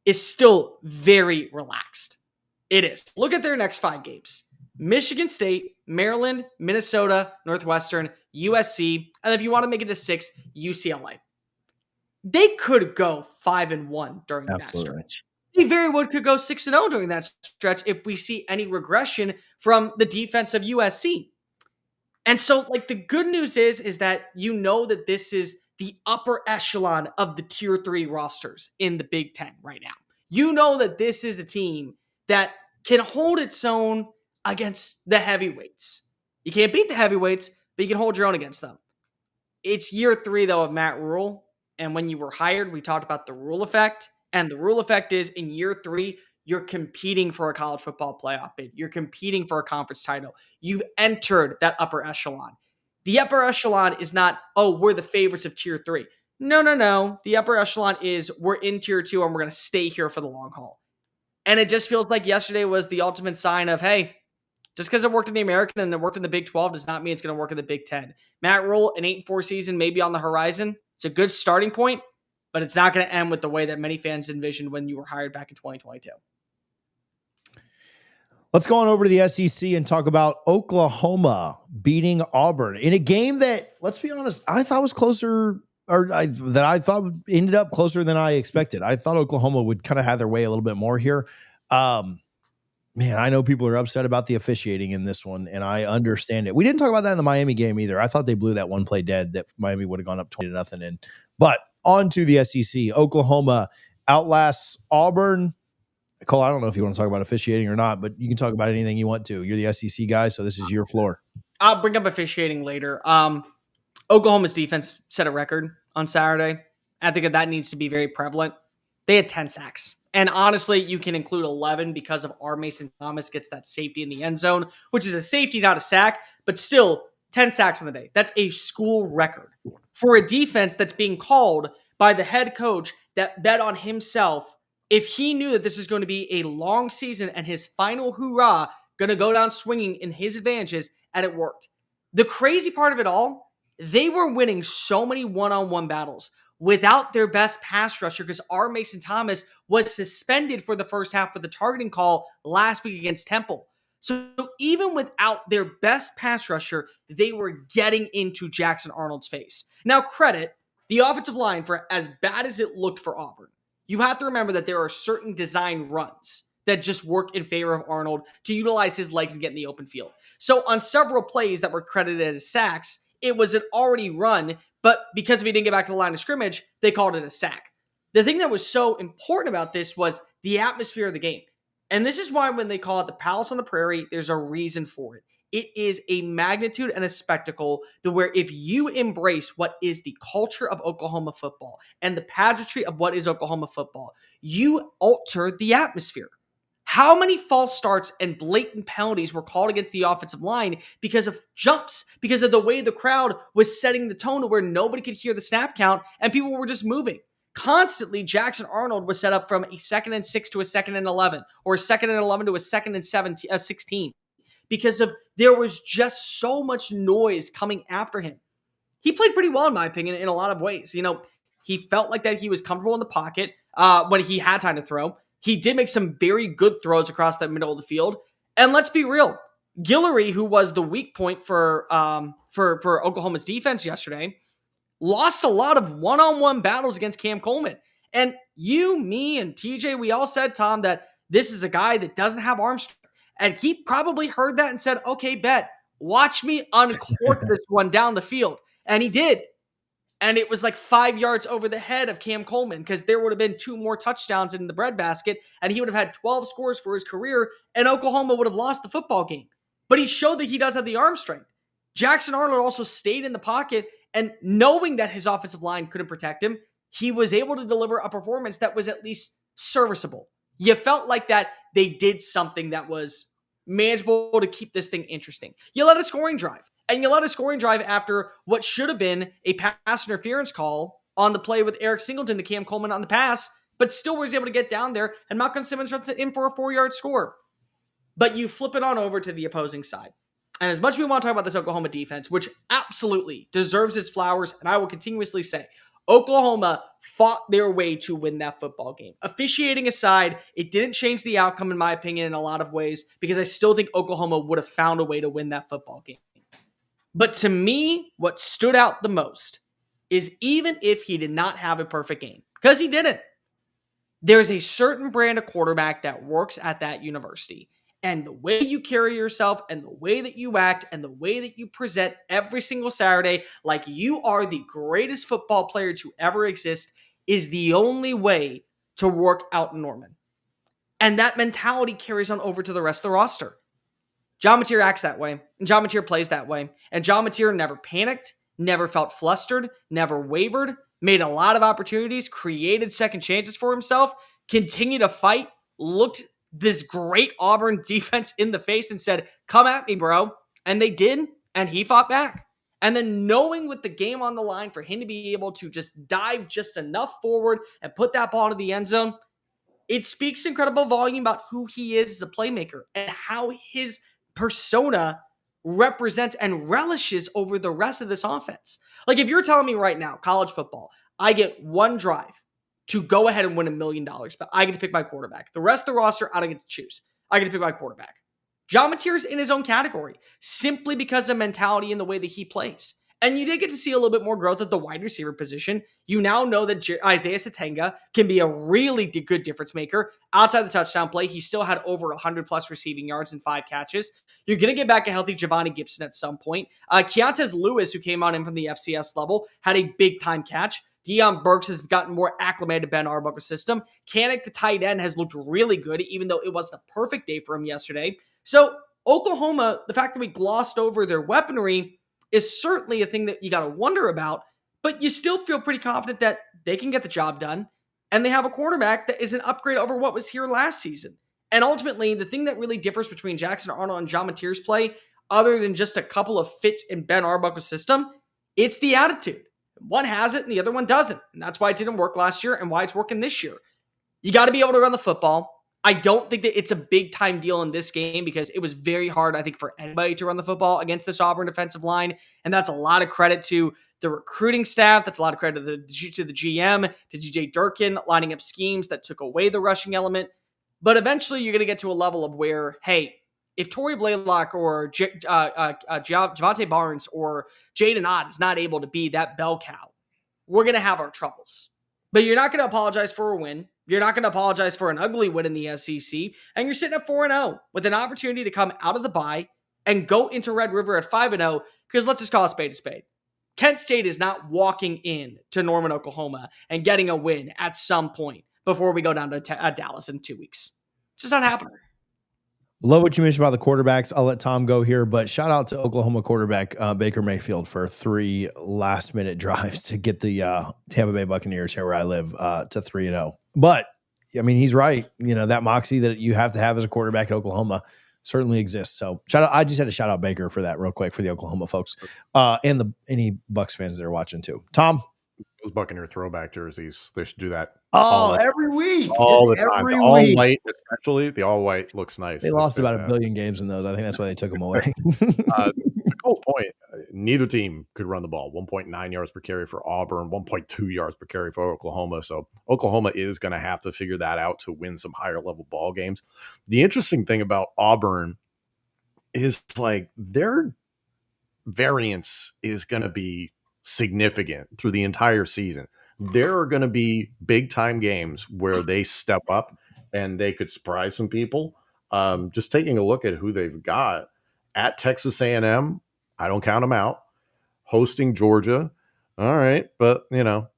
is still very relaxed. It is. Look at their next 5 games. Michigan State, Maryland, Minnesota, Northwestern, USC, and if you want to make it to 6, UCLA. They could go 5-1 during that stretch. They very well could go 6-0 during that stretch if we see any regression from the defense of USC. And so, the good news is that you know that this is the upper echelon of the tier 3 rosters in the Big Ten right now. You know that this is a team that can hold its own against the heavyweights. You can't beat the heavyweights, but you can hold your own against them. It's year 3, though, of Matt Rule. And when you were hired, we talked about the rule effect. And the rule effect is in year 3, you're competing for a college football playoff bid. You're competing for a conference title. You've entered that upper echelon. The upper echelon is not, oh, we're the favorites of tier 3. No. The upper echelon is we're in tier 2 and we're going to stay here for the long haul. And it just feels like yesterday was the ultimate sign of, hey, just because it worked in the American and it worked in the Big 12 does not mean it's going to work in the Big 10. Matt Rule, an 8-4 season, maybe on the horizon. It's a good starting point, but it's not going to end with the way that many fans envisioned when you were hired back in 2022. Let's go on over to the SEC and talk about Oklahoma beating Auburn in a game that, let's be honest, I thought was closer, that I thought ended up closer than I expected. I thought Oklahoma would kind of have their way a little bit more here. Man, I know people are upset about the officiating in this one, and I understand it. We didn't talk about that in the Miami game either. I thought they blew that one play dead that Miami would have gone up 20-0 in. But on to the SEC. Oklahoma outlasts Auburn. Cole, I don't know if you want to talk about officiating or not, but you can talk about anything you want to. You're the SEC guy, so this is your floor. I'll bring up officiating later. Oklahoma's defense set a record on Saturday. I think that needs to be very prevalent. They had 10 sacks. And honestly, you can include 11 because of R. Mason Thomas gets that safety in the end zone, which is a safety, not a sack, but still 10 sacks on the day. That's a school record for a defense that's being called by the head coach that bet on himself. If he knew that this was going to be a long season and his final hoorah going to go down swinging in his advantages, and it worked. The crazy part of it all, they were winning so many one-on-one battles without their best pass rusher because R. Mason Thomas was suspended for the first half with the targeting call last week against Temple. So even without their best pass rusher, they were getting into Jackson Arnold's face. Now, credit the offensive line for as bad as it looked for Auburn. You have to remember that there are certain design runs that just work in favor of Arnold to utilize his legs and get in the open field. So on several plays that were credited as sacks, it was an already run, but because if he didn't get back to the line of scrimmage, they called it a sack. The thing that was so important about this was the atmosphere of the game. And this is why when they call it the Palace on the Prairie, there's a reason for it. It is a magnitude and a spectacle to where if you embrace what is the culture of Oklahoma football and the pageantry of what is Oklahoma football, you alter the atmosphere. How many false starts and blatant penalties were called against the offensive line because of jumps, because of the way the crowd was setting the tone to where nobody could hear the snap count and people were just moving? Constantly, Jackson Arnold was set up from a 2nd and 6 to a 2nd and 11, or a 2nd and 11 to a 2nd and 16, because of there was just so much noise coming after him. He played pretty well, in my opinion, in a lot of ways. He felt like that he was comfortable in the pocket when he had time to throw. He did make some very good throws across the middle of the field. And let's be real, Guillory, who was the weak point for Oklahoma's defense yesterday, lost a lot of one-on-one battles against Cam Coleman. And you, me, and TJ, we all said, Tom, that this is a guy that doesn't have arm strength. And he probably heard that and said, okay, bet, watch me uncork this one down the field. And he did. And it was like 5 yards over the head of Cam Coleman because there would have been 2 more touchdowns in the breadbasket, and he would have had 12 scores for his career, and Oklahoma would have lost the football game. But he showed that he does have the arm strength. Jackson Arnold also stayed in the pocket, and knowing that his offensive line couldn't protect him, he was able to deliver a performance that was at least serviceable. You felt like that they did something that was manageable to keep this thing interesting. You let a scoring drive. And you let a scoring drive after what should have been a pass interference call on the play with Eric Singleton to Cam Coleman on the pass, but still was able to get down there, and Malcolm Simmons runs it in for a 4-yard score. But you flip it on over to the opposing side. And as much as we want to talk about this Oklahoma defense, which absolutely deserves its flowers, and I will continuously say, Oklahoma fought their way to win that football game. Officiating aside, it didn't change the outcome, in my opinion, in a lot of ways, because I still think Oklahoma would have found a way to win that football game. But to me, what stood out the most is even if he did not have a perfect game, because he didn't, there's a certain brand of quarterback that works at that university. And the way you carry yourself and the way that you act and the way that you present every single Saturday like you are the greatest football player to ever exist is the only way to work out in Norman. And that mentality carries on over to the rest of the roster. John Napier acts that way, and John Napier plays that way. And John Napier never panicked, never felt flustered, never wavered, made a lot of opportunities, created second chances for himself, continued to fight, looked this great Auburn defense in the face and said, come at me, bro. And they did, and he fought back. And then knowing with the game on the line for him to be able to just dive just enough forward and put that ball into the end zone, it speaks incredible volume about who he is as a playmaker and how his persona represents and relishes over the rest of this offense. Like if you're telling me right now, college football, I get one drive to go ahead and win $1 million, but I get to pick my quarterback. The rest of the roster, I don't get to choose. I get to pick my quarterback. John Mateer's in his own category simply because of mentality and the way that he plays. And you did get to see a little bit more growth at the wide receiver position. You now know that Isaiah Satenga can be a really good difference maker. Outside the touchdown play, he still had over 100 plus receiving yards and 5 catches. You're going to get back a healthy Giovanni Gibson at some point. Keontae Lewis, who came on in from the FCS level, had a big-time catch. Deion Burks has gotten more acclimated to Ben Arbuthnot's system. Kanik, the tight end, has looked really good, even though it wasn't a perfect day for him yesterday. So Oklahoma, the fact that we glossed over their weaponry is certainly a thing that you got to wonder about, but you still feel pretty confident that they can get the job done, and they have a quarterback that is an upgrade over what was here last season. And ultimately, the thing that really differs between Jackson Arnold and John Mateer's play, other than just a couple of fits in Ben Arbuthnot's system, it's the attitude. One has it and the other one doesn't. And that's why it didn't work last year and why it's working this year. You got to be able to run the football. I don't think that it's a big time deal in this game because it was very hard, I think, for anybody to run the football against this Auburn defensive line. And that's a lot of credit to the recruiting staff. That's a lot of credit to the GM, to DJ Durkin, lining up schemes that took away the rushing element. But eventually you're going to get to a level of where, hey, if Torrey Blaylock or Javante Barnes or Jaden Ott is not able to be that bell cow, we're going to have our troubles. But you're not going to apologize for a win. You're not going to apologize for an ugly win in the SEC. And you're sitting at 4-0 with an opportunity to come out of the bye and go into Red River at 5-0 because let's just call a spade a spade. Kent State is not walking in to Norman, Oklahoma and getting a win at some point before we go down to Dallas in 2 weeks. It's just not happening. Love what you mentioned about the quarterbacks. I'll let Tom go here, but shout out to Oklahoma quarterback Baker Mayfield for 3 last-minute drives to get the Tampa Bay Buccaneers, here where I live, to 3-0. But, I mean, he's right. You know, that moxie that you have to have as a quarterback at Oklahoma certainly exists. So shout out. I just had to shout out Baker for that real quick for the Oklahoma folks and any Bucs fans that are watching too. Tom? Those Buccaneer throwback jerseys, they should do that. Every week. All the time. Every All week. white, especially. The all white looks nice. They lost about 1 billion games in those. I think that's why they took them away. To Cole's point, neither team could run the ball. 1.9 yards per carry for Auburn, 1.2 yards per carry for Oklahoma. So Oklahoma is going to have to figure that out to win some higher level ball games. The interesting thing about Auburn is like their variance is going to be significant through the entire season. There are going to be big time games where they step up and they could surprise some people. Just taking a look at who they've got at Texas A&M, I don't count them out. Hosting Georgia, all right, but you know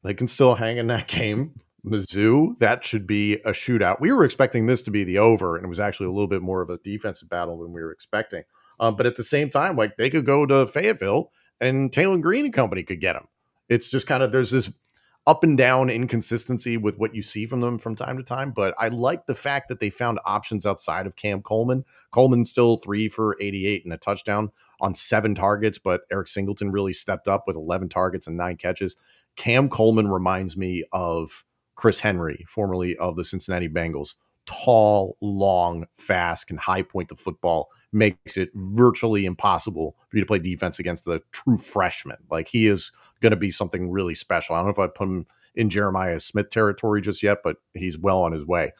they can still hang in that game. Mizzou, that should be a shootout. We were expecting this to be the over, and it was actually a little bit more of a defensive battle than we were expecting. But at the same time, like they could go to Fayetteville and Taylor Green and company could get them. It's just kind of, there's this up and down inconsistency with what you see from them from time to time. But I like the fact that they found options outside of Cam Coleman. Coleman's still 3 for 88 and a touchdown on 7 targets, but Eric Singleton really stepped up with 11 targets and 9 catches. Cam Coleman reminds me of Chris Henry, formerly of the Cincinnati Bengals. Tall, long, fast, can high point the football, makes it virtually impossible for you to play defense against the true freshman. Like he is going to be something really special. I don't know if I put him in Jeremiah Smith territory just yet, but he's well on his way.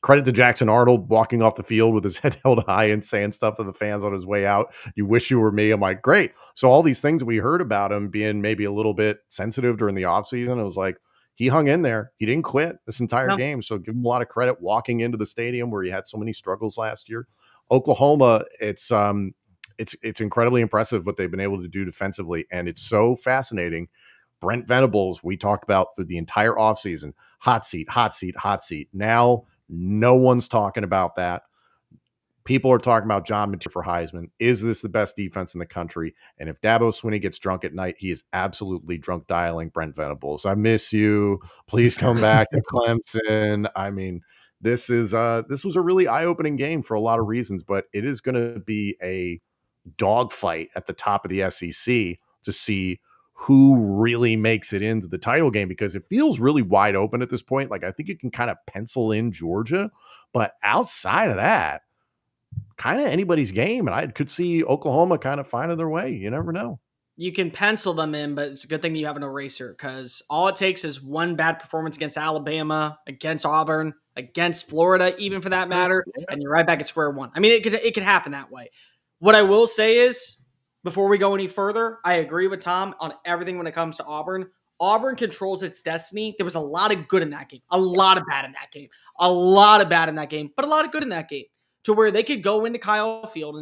Credit to Jackson Arnold walking off the field with his head held high and saying stuff to the fans on his way out. You wish you were me. I'm like, great. So all these things that we heard about him being maybe a little bit sensitive during the offseason, it was like, he hung in there. He didn't quit this entire game. So give him a lot of credit walking into the stadium where he had so many struggles last year. Oklahoma, it's incredibly impressive what they've been able to do defensively. And it's so fascinating. Brent Venables, we talked about through the entire offseason, hot seat, hot seat, hot seat. Now, no one's talking about that. People are talking about John Mateer for Heisman. Is this the best defense in the country? And if Dabo Swinney gets drunk at night, he is absolutely drunk dialing Brent Venables. I miss you. Please come back to Clemson. I mean, this was a really eye-opening game for a lot of reasons, but it is going to be a dogfight at the top of the SEC to see who really makes it into the title game, because it feels really wide open at this point. Like, I think you can kind of pencil in Georgia, but outside of that, kind of anybody's game. And I could see Oklahoma kind of finding their way. You never know. You can pencil them in, but it's a good thing you have an eraser, because all it takes is one bad performance against Alabama, against Auburn, against Florida, even for that matter, and you're right back at square one. I mean, it could happen that way. What I will say is, before we go any further, I agree with Tom on everything when it comes to Auburn. Auburn controls its destiny. There was a lot of good in that game, a lot of bad in that game, a lot of bad in that game, but a lot of good in that game, to where they could go into Kyle Field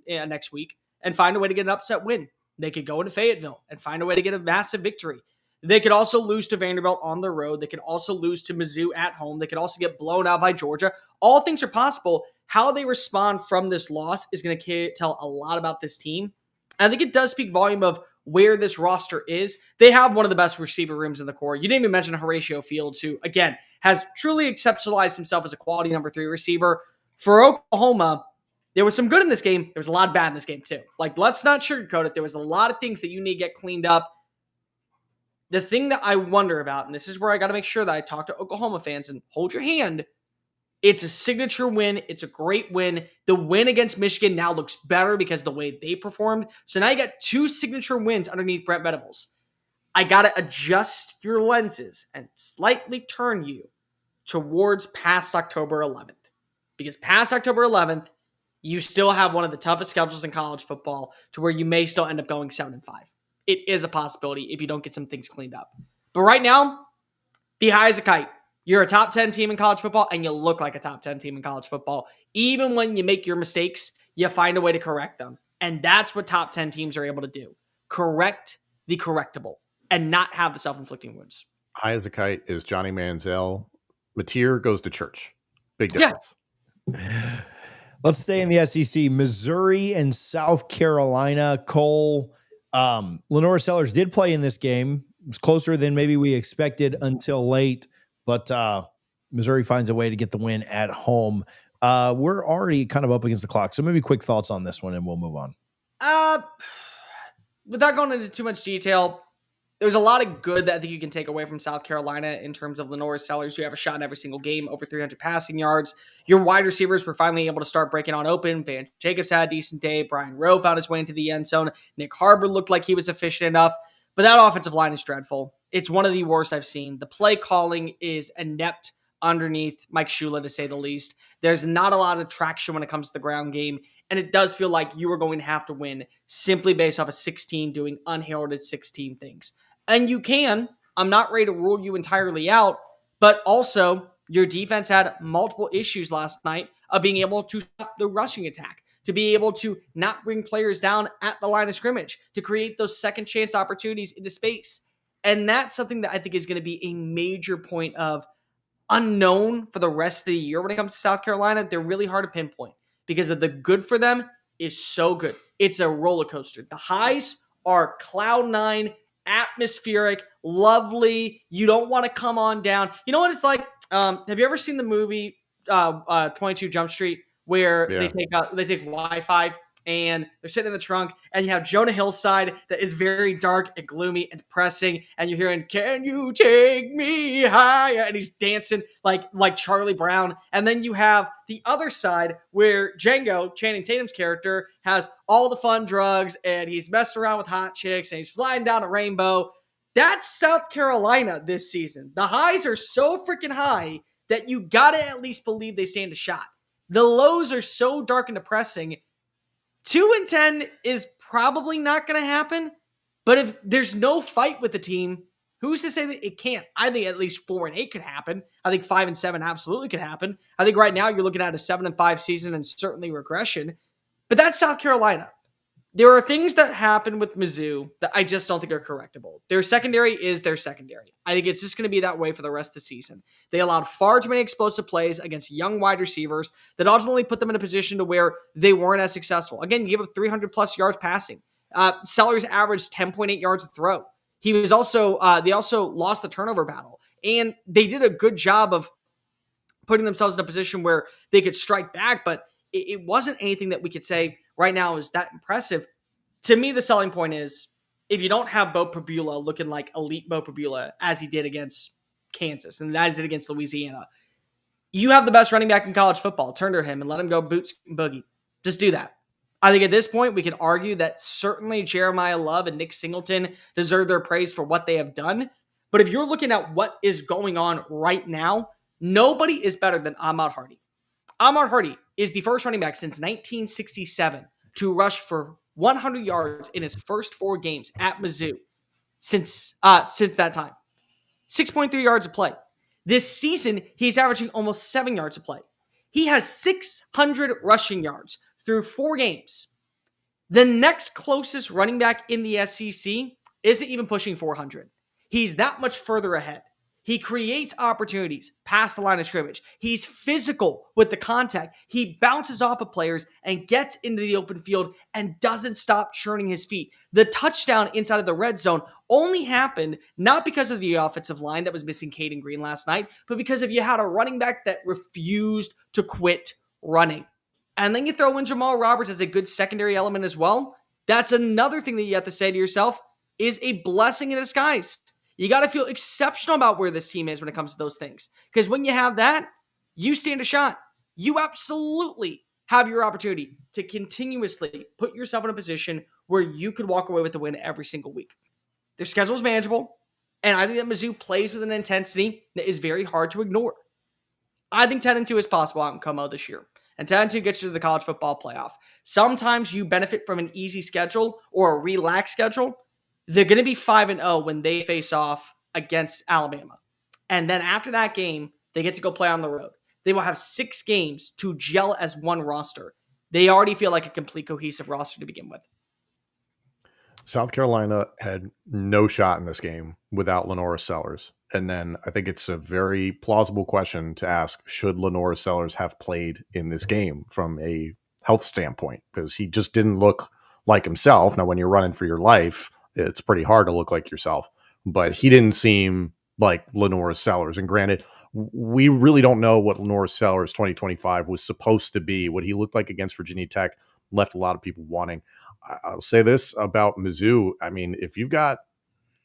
next week and find a way to get an upset win. They could go into Fayetteville and find a way to get a massive victory. They could also lose to Vanderbilt on the road. They could also lose to Mizzou at home. They could also get blown out by Georgia. All things are possible. How they respond from this loss is going to tell a lot about this team. I think it does speak volume of where this roster is. They have one of the best receiver rooms in the core. You didn't even mention Horatio Fields, who, again, has truly exceptionalized himself as a quality number 3 receiver. For Oklahoma, there was some good in this game. There was a lot of bad in this game, too. Like, let's not sugarcoat it. There was a lot of things that you need to get cleaned up. The thing that I wonder about, and this is where I got to make sure that I talk to Oklahoma fans and hold your hand, it's a signature win. It's a great win. The win against Michigan now looks better because of the way they performed. So now you got 2 signature wins underneath Brent Venables. I got to adjust your lenses and slightly turn you towards past October 11th. Because past October 11th, you still have one of the toughest schedules in college football, to where you may still end up going 7-5. It is a possibility if you don't get some things cleaned up. But right now, be high as a kite. You're a top 10 team in college football, and you look like a top 10 team in college football. Even when you make your mistakes, you find a way to correct them. And that's what top 10 teams are able to do. Correct the correctable and not have the self-inflicting wounds. High as a kite is Johnny Manziel. Napier goes to church. Big difference. Yeah. Let's stay in the SEC. Missouri and South Carolina. Cole, Lenore Sellers did play in this game. It was closer than maybe we expected until late, but Missouri finds a way to get the win at home. We're already kind of up against the clock, so maybe quick thoughts on this one, and we'll move on. Without going into too much detail, there's a lot of good that I think you can take away from South Carolina in terms of Lenore Sellers. You have a shot in every single game, over 300 passing yards. Your wide receivers were finally able to start breaking on open. Van Jacobs had a decent day. Brian Rowe found his way into the end zone. Nick Harbor looked like he was efficient enough. But that offensive line is dreadful. It's one of the worst I've seen. The play calling is inept underneath Mike Shula, to say the least. There's not a lot of traction when it comes to the ground game. And it does feel like you are going to have to win simply based off of 16 doing unheralded 16 things. And you can. I'm not ready to rule you entirely out. But also, your defense had multiple issues last night of being able to stop the rushing attack, to be able to not bring players down at the line of scrimmage, to create those second chance opportunities into space. And that's something that I think is going to be a major point of unknown for the rest of the year when it comes to South Carolina. They're really hard to pinpoint because of the good for them is so good. It's a roller coaster. The highs are cloud 9, atmospheric, lovely. You don't want to come on down. You know what it's like? Have you ever seen the movie 22 Jump Street, where they take Wi-Fi and they're sitting in the trunk, and you have Jonah Hill's side that is very dark and gloomy and depressing, and you're hearing, "Can you take me higher?" and he's dancing like Charlie Brown. And then you have the other side where Django, Channing Tatum's character, has all the fun drugs, and he's messing around with hot chicks, and he's sliding down a rainbow. That's South Carolina this season. The highs are so freaking high that you gotta at least believe they stand a shot. The lows are so dark and depressing. 2-10 is probably not going to happen, but if there's no fight with the team, who's to say that it can't? I think at least 4-8 could happen. I think 5-7 absolutely could happen. I think right now you're looking at a 7-5 season and certainly regression, but that's South Carolina. There are things that happen with Mizzou that I just don't think are correctable. Their secondary is their secondary. I think it's just going to be that way for the rest of the season. They allowed far too many explosive plays against young wide receivers that ultimately put them in a position to where they weren't as successful. Again, you give up 300-plus yards passing. Sellers averaged 10.8 yards a throw. He was also they also lost the turnover battle. And they did a good job of putting themselves in a position where they could strike back, but it wasn't anything that we could say, right now is that impressive. To me, the selling point is if you don't have Bo Prabula looking like elite Bo Prabula as he did against Kansas and as he did against Louisiana, you have the best running back in college football. Turn to him and let him go boots and boogie. Just do that. I think at this point, we can argue that certainly Jeremiah Love and Nick Singleton deserve their praise for what they have done. But if you're looking at what is going on right now, nobody is better than Ahmad Hardy. Ahmad Hardy is the first running back since 1967 to rush for 100 yards in his first 4 games at Mizzou since that time. 6.3 yards a play. This season, he's averaging almost 7 yards a play. He has 600 rushing yards through 4 games. The next closest running back in the SEC isn't even pushing 400. He's that much further ahead. He creates opportunities past the line of scrimmage. He's physical with the contact. He bounces off of players and gets into the open field and doesn't stop churning his feet. The touchdown inside of the red zone only happened not because of the offensive line that was missing Caden Green last night, but because if you had a running back that refused to quit running. And then you throw in Jamal Roberts as a good secondary element as well. That's another thing that you have to say to yourself is a blessing in disguise. You got to feel exceptional about where this team is when it comes to those things. Because when you have that, you stand a shot. You absolutely have your opportunity to continuously put yourself in a position where you could walk away with the win every single week. Their schedule is manageable, and I think that Mizzou plays with an intensity that is very hard to ignore. I think 10-2 is possible out in Como this year. And 10-2 gets you to the college football playoff. Sometimes you benefit from an easy schedule or a relaxed schedule. They're going to be 5-0 when they face off against Alabama. And then after that game, they get to go play on the road. They will have 6 games to gel as one roster. They already feel like a complete cohesive roster to begin with. South Carolina had no shot in this game without Lenora Sellers. And then I think it's a very plausible question to ask, should Lenora Sellers have played in this game from a health standpoint? Because he just didn't look like himself. Now, when you're running for your life, it's pretty hard to look like yourself, but he didn't seem like Lenora Sellers. And granted, we really don't know what Lenora Sellers 2025 was supposed to be. What he looked like against Virginia Tech left a lot of people wanting. I'll say this about Mizzou. I mean, if you've got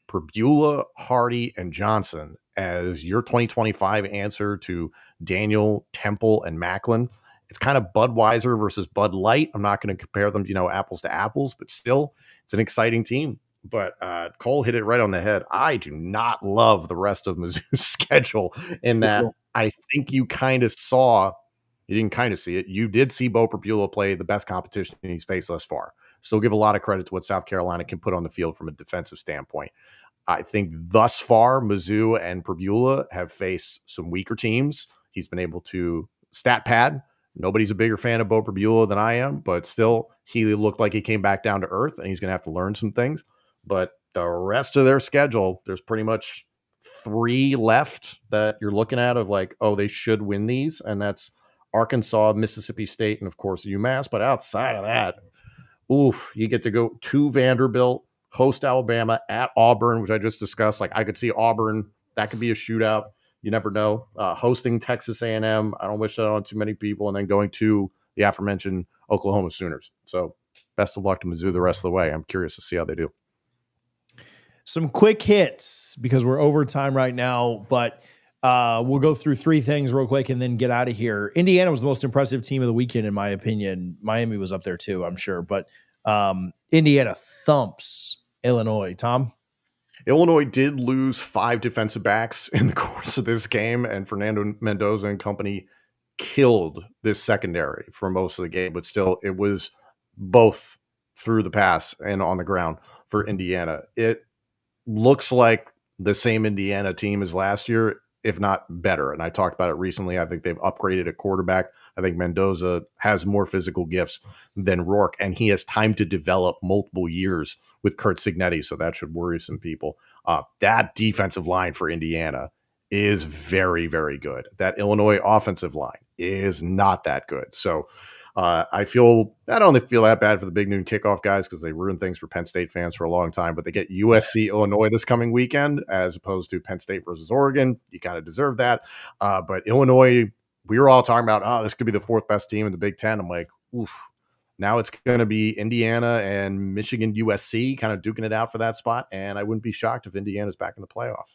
Prabula, Hardy, and Johnson as your 2025 answer to Daniel, Temple, and Macklin, it's kind of Budweiser versus Bud Light. I'm not going to compare them, apples to apples, but still, it's an exciting team. But Cole hit it right on the head. I do not love the rest of Mizzou's schedule in that I think you kind of saw, you didn't kind of see it. You did see Bo Prabula play the best competition he's faced thus far. Still give a lot of credit to what South Carolina can put on the field from a defensive standpoint. I think thus far, Mizzou and Prabula have faced some weaker teams. He's been able to stat pad. Nobody's a bigger fan of Bo Prabula than I am, but still, he looked like he came back down to earth, and he's going to have to learn some things. But the rest of their schedule, there's pretty much 3 left that you're looking at of like, oh, they should win these. And that's Arkansas, Mississippi State, and of course UMass. But outside of that, you get to go to Vanderbilt, host Alabama, at Auburn, which I just discussed. Like, I could see Auburn, that could be a shootout. You never know. Hosting Texas A&M, I don't wish that on too many people. And then going to the aforementioned Oklahoma Sooners. So best of luck to Mizzou the rest of the way. I'm curious to see how they do. Some quick hits because we're over time right now, but we'll go through 3 things real quick and then get out of here. Indiana was the most impressive team of the weekend, in my opinion. Miami was up there too, I'm sure, but Indiana thumps Illinois. Tom? Illinois did lose 5 defensive backs in the course of this game, and Fernando Mendoza and company killed this secondary for most of the game, but still it was both through the pass and on the ground for Indiana. It looks like the same Indiana team as last year, if not better. And I talked about it recently. I think they've upgraded a quarterback. I think Mendoza has more physical gifts than Rourke, and he has time to develop multiple years with Kurt Signetti. So that should worry some people. That defensive line for Indiana is very, very good. That Illinois offensive line is not that good. So I don't only feel that bad for the Big Noon Kickoff guys because they ruined things for Penn State fans for a long time, but they get USC Illinois this coming weekend as opposed to Penn State versus Oregon. You kind of deserve that. But Illinois, we were all talking about, this could be the 4th best team in the Big Ten. I'm like, oof, Now it's going to be Indiana and Michigan USC kind of duking it out for that spot. And I wouldn't be shocked if Indiana's back in the playoff.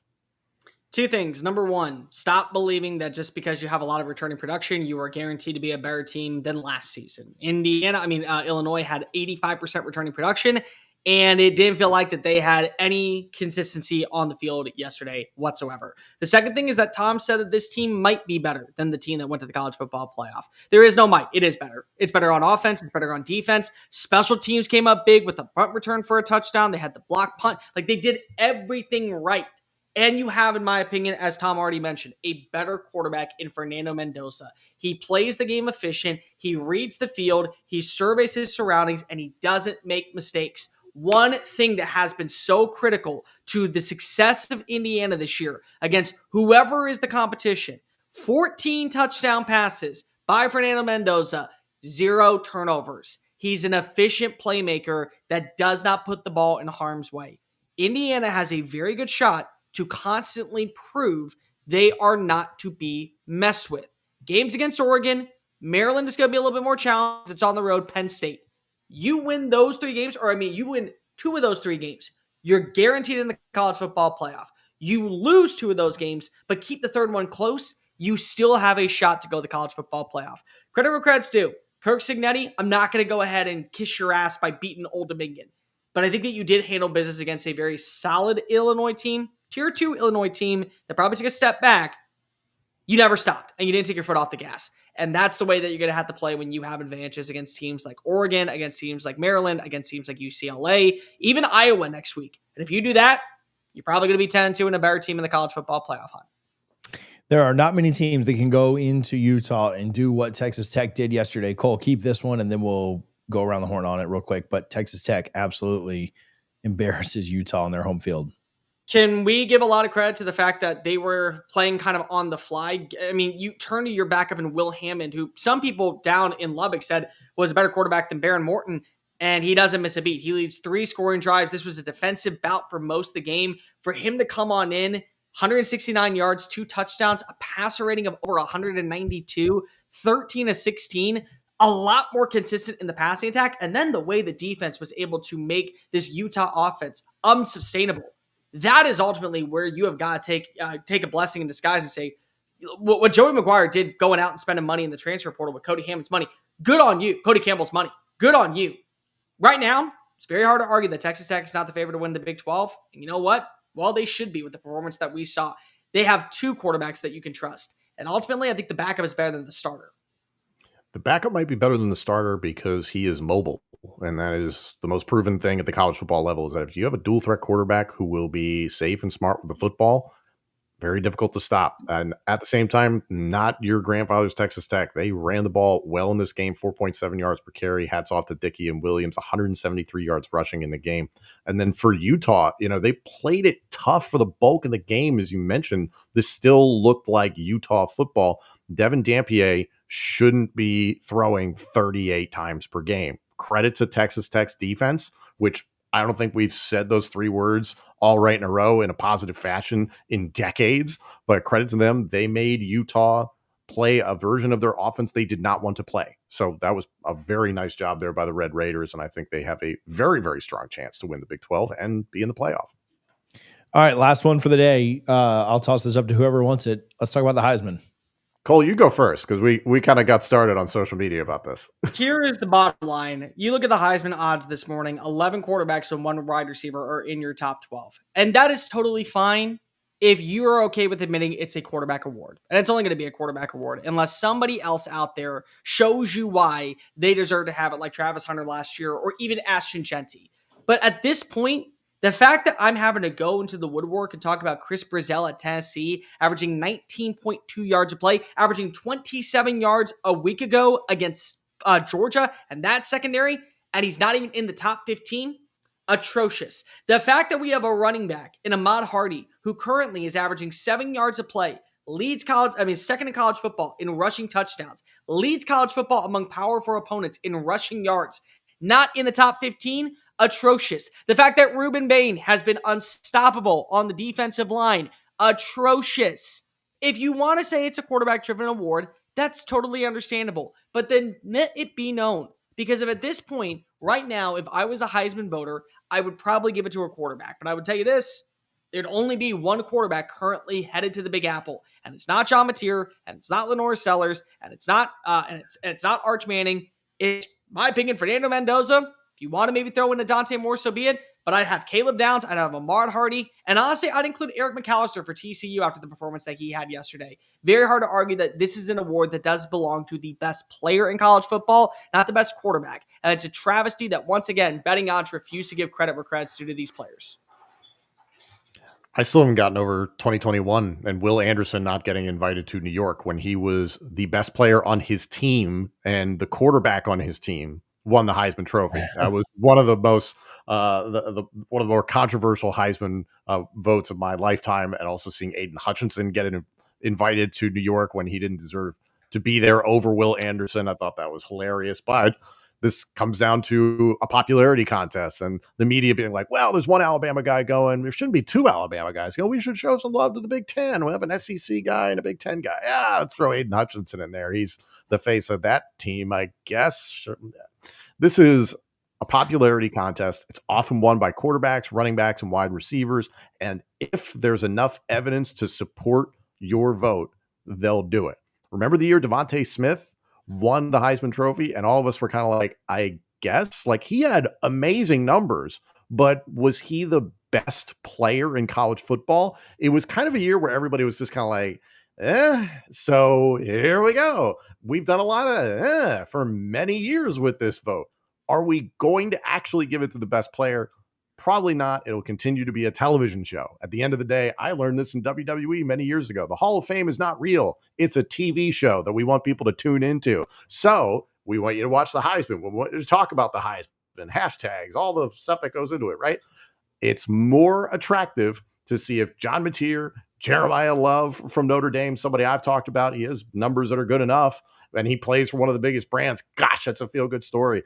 Two things. Number one, stop believing that just because you have a lot of returning production, you are guaranteed to be a better team than last season. Illinois had 85% returning production, and it didn't feel like that they had any consistency on the field yesterday whatsoever. The second thing is that Tom said that this team might be better than the team that went to the college football playoff. There is no might. It is better. It's better on offense. It's better on defense. Special teams came up big with the punt return for a touchdown. They had the block punt. Like, they did everything right. And you have, in my opinion, as Tom already mentioned, a better quarterback in Fernando Mendoza. He plays the game efficient. He reads the field. He surveys his surroundings, and he doesn't make mistakes. One thing that has been so critical to the success of Indiana this year against whoever is the competition, 14 touchdown passes by Fernando Mendoza, 0 turnovers. He's an efficient playmaker that does not put the ball in harm's way. Indiana has a very good shot to constantly prove they are not to be messed with. Games against Oregon, Maryland is going to be a little bit more challenged. It's on the road, Penn State. You win those 3 games, you win 2 of those 3 games, you're guaranteed in the college football playoff. You lose 2 of those games, but keep the third one close, you still have a shot to go to the college football playoff. Credit where credit's due. Kirk Cignetti, I'm not going to go ahead and kiss your ass by beating Old Dominion. But I think that you did handle business against a very solid Illinois team, Tier 2 Illinois team that probably took a step back. You never stopped, and you didn't take your foot off the gas. And that's the way that you're going to have to play when you have advantages against teams like Oregon, against teams like Maryland, against teams like UCLA, even Iowa next week. And if you do that, you're probably going to be 10-2 and a better team in the college football playoff hunt. There are not many teams that can go into Utah and do what Texas Tech did yesterday. Cole, keep this one, and then we'll go around the horn on it real quick. But Texas Tech absolutely embarrasses Utah on their home field. Can we give a lot of credit to the fact that they were playing kind of on the fly? I mean, you turn to your backup in Will Hammond, who some people down in Lubbock said was a better quarterback than Baron Morton, and he doesn't miss a beat. He leads 3 scoring drives. This was a defensive bout for most of the game. For him to come on in, 169 yards, 2 touchdowns, a passer rating of over 192, 13-16, a lot more consistent in the passing attack, and then the way the defense was able to make this Utah offense unsustainable. That is ultimately where you have got to take a blessing in disguise and say, what Joey McGuire did going out and spending money in the transfer portal with Cody Hammond's money, good on you. Cody Campbell's money, good on you. Right now, it's very hard to argue that Texas Tech is not the favorite to win the Big 12. And you know what? Well, they should be with the performance that we saw. They have 2 quarterbacks that you can trust. And ultimately, I think the backup is better than the starter. The backup might be better than the starter because he is mobile. And that is the most proven thing at the college football level, is that if you have a dual threat quarterback who will be safe and smart with the football, very difficult to stop. And at the same time, not your grandfather's Texas Tech. They ran the ball well in this game, 4.7 yards per carry. Hats off to Dickey and Williams, 173 yards rushing in the game. And then for Utah, they played it tough for the bulk of the game. As you mentioned, this still looked like Utah football. Devin Dampier shouldn't be throwing 38 times per game. Credit to Texas Tech's defense, which I don't think we've said those 3 words all right in a row in a positive fashion in decades, but credit to them. They made Utah play a version of their offense they did not want to play. So that was a very nice job there by the Red Raiders, and I think they have a very, very strong chance to win the Big 12 and be in the playoff. All right, last one for the day. I'll toss this up to whoever wants it. Let's talk about the Heisman. Cole, you go first, because we kind of got started on social media about this. Here is the bottom line. You look at the Heisman odds this morning, 11 quarterbacks and 1 wide receiver are in your top 12. And that is totally fine if you are okay with admitting it's a quarterback award. And it's only going to be a quarterback award unless somebody else out there shows you why they deserve to have it, like Travis Hunter last year or even Ashton Genty. But at this point, the fact that I'm having to go into the woodwork and talk about Chris Brazell at Tennessee, averaging 19.2 yards a play, averaging 27 yards a week ago against Georgia and that secondary, and he's not even in the top 15, atrocious. The fact that we have a running back in Ahmad Hardy, who currently is averaging 7 yards a play, second in college football in rushing touchdowns, leads college football among powerful opponents in rushing yards, not in the top 15, atrocious. The fact that Ruben Bain has been unstoppable on the defensive line, atrocious. If you want to say it's a quarterback-driven award, that's totally understandable. But then let it be known Because if at this point, right now, if I was a Heisman voter, I would probably give it to a quarterback. But I would tell you this, there'd only be one quarterback currently headed to the Big Apple. And it's not John Napier, and it's not Lenore Sellers, and it's not it's not Arch Manning. It's my opinion, Fernando Mendoza. If you want to maybe throw in a Dante Moore, so be it. But I'd have Caleb Downs, I'd have Ahmad Hardy, and honestly, I'd include Eric McAllister for TCU after the performance that he had yesterday. Very hard to argue that this is an award that does belong to the best player in college football, not the best quarterback. And it's a travesty that, once again, betting odds refuse to give credit where credit's due to these players. I still haven't gotten over 2021 and Will Anderson not getting invited to New York when he was the best player on his team and the quarterback on his team won the Heisman Trophy. That was one of the most one of the more controversial Heisman votes of my lifetime, and also seeing Aiden Hutchinson get invited to New York when he didn't deserve to be there over Will Anderson. I thought that was hilarious, but this comes down to a popularity contest and the media being like, well, there's one Alabama guy going. There shouldn't be two Alabama guys. We should show some love to the Big Ten. We have an SEC guy and a Big Ten guy. Yeah, let's throw Aiden Hutchinson in there. He's the face of that team, I guess. Sure. This is a popularity contest. It's often won by quarterbacks, running backs, and wide receivers. And if there's enough evidence to support your vote, they'll do it. Remember the year Devontae Smith won the Heisman Trophy, and all of us were kind of like, I guess, like, he had amazing numbers, but was he the best player in college football? It was kind of a year where everybody was just kind of like, so here we go. We've done a lot of for many years with this vote. Are we going to actually give it to the best player? Probably not. It'll continue to be a television show. At the end of the day, I learned this in WWE many years ago. The Hall of Fame is not real. It's a TV show that we want people to tune into. So we want you to watch the Heisman. We want you to talk about the Heisman, hashtags, all the stuff that goes into it, right? It's more attractive to see if John Napier, Jeremiah Love from Notre Dame, somebody I've talked about, he has numbers that are good enough, and he plays for one of the biggest brands. Gosh, that's a feel-good story.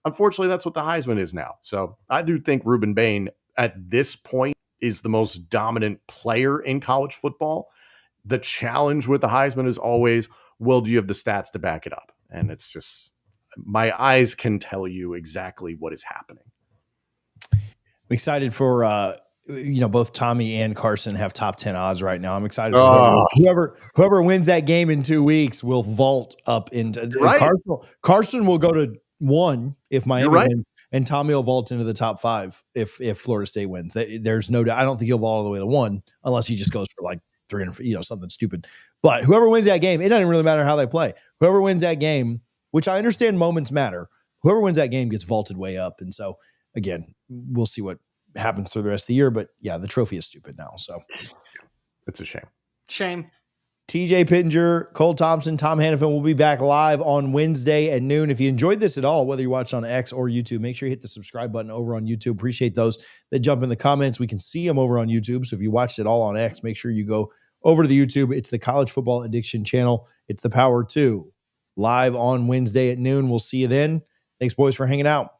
Unfortunately, that's what the Heisman is now. So I do think Ruben Bain at this point is the most dominant player in college football. The challenge with the Heisman is always, well, do you have the stats to back it up? And it's just, my eyes can tell you exactly what is happening. I'm excited for, both Tommy and Carson have top 10 odds right now. I'm excited for whoever wins that game in 2 weeks will vault up into right. Carson will go to 1 if Miami right. wins, and Tommy will vault into the top 5 if Florida State wins. There's no doubt. I don't think he'll vault all the way to 1 unless he just goes for like 300, something stupid. But whoever wins that game, it doesn't really matter how they play. Whoever wins that game, which I understand moments matter, whoever wins that game gets vaulted way up. And so again, we'll see what happens through the rest of the year. But yeah, the trophy is stupid now. So it's a shame. Shame. TJ Pittinger, Cole Thompson, Tom Hannifan will be back live on Wednesday at noon. If you enjoyed this at all, whether you watch on X or YouTube, make sure you hit the subscribe button over on YouTube. Appreciate those that jump in the comments. We can see them over on YouTube. So if you watched it all on X, make sure you go over to the YouTube. It's the College Football Addiction channel. It's the Power 2 live on Wednesday at noon. We'll see you then. Thanks, boys, for hanging out.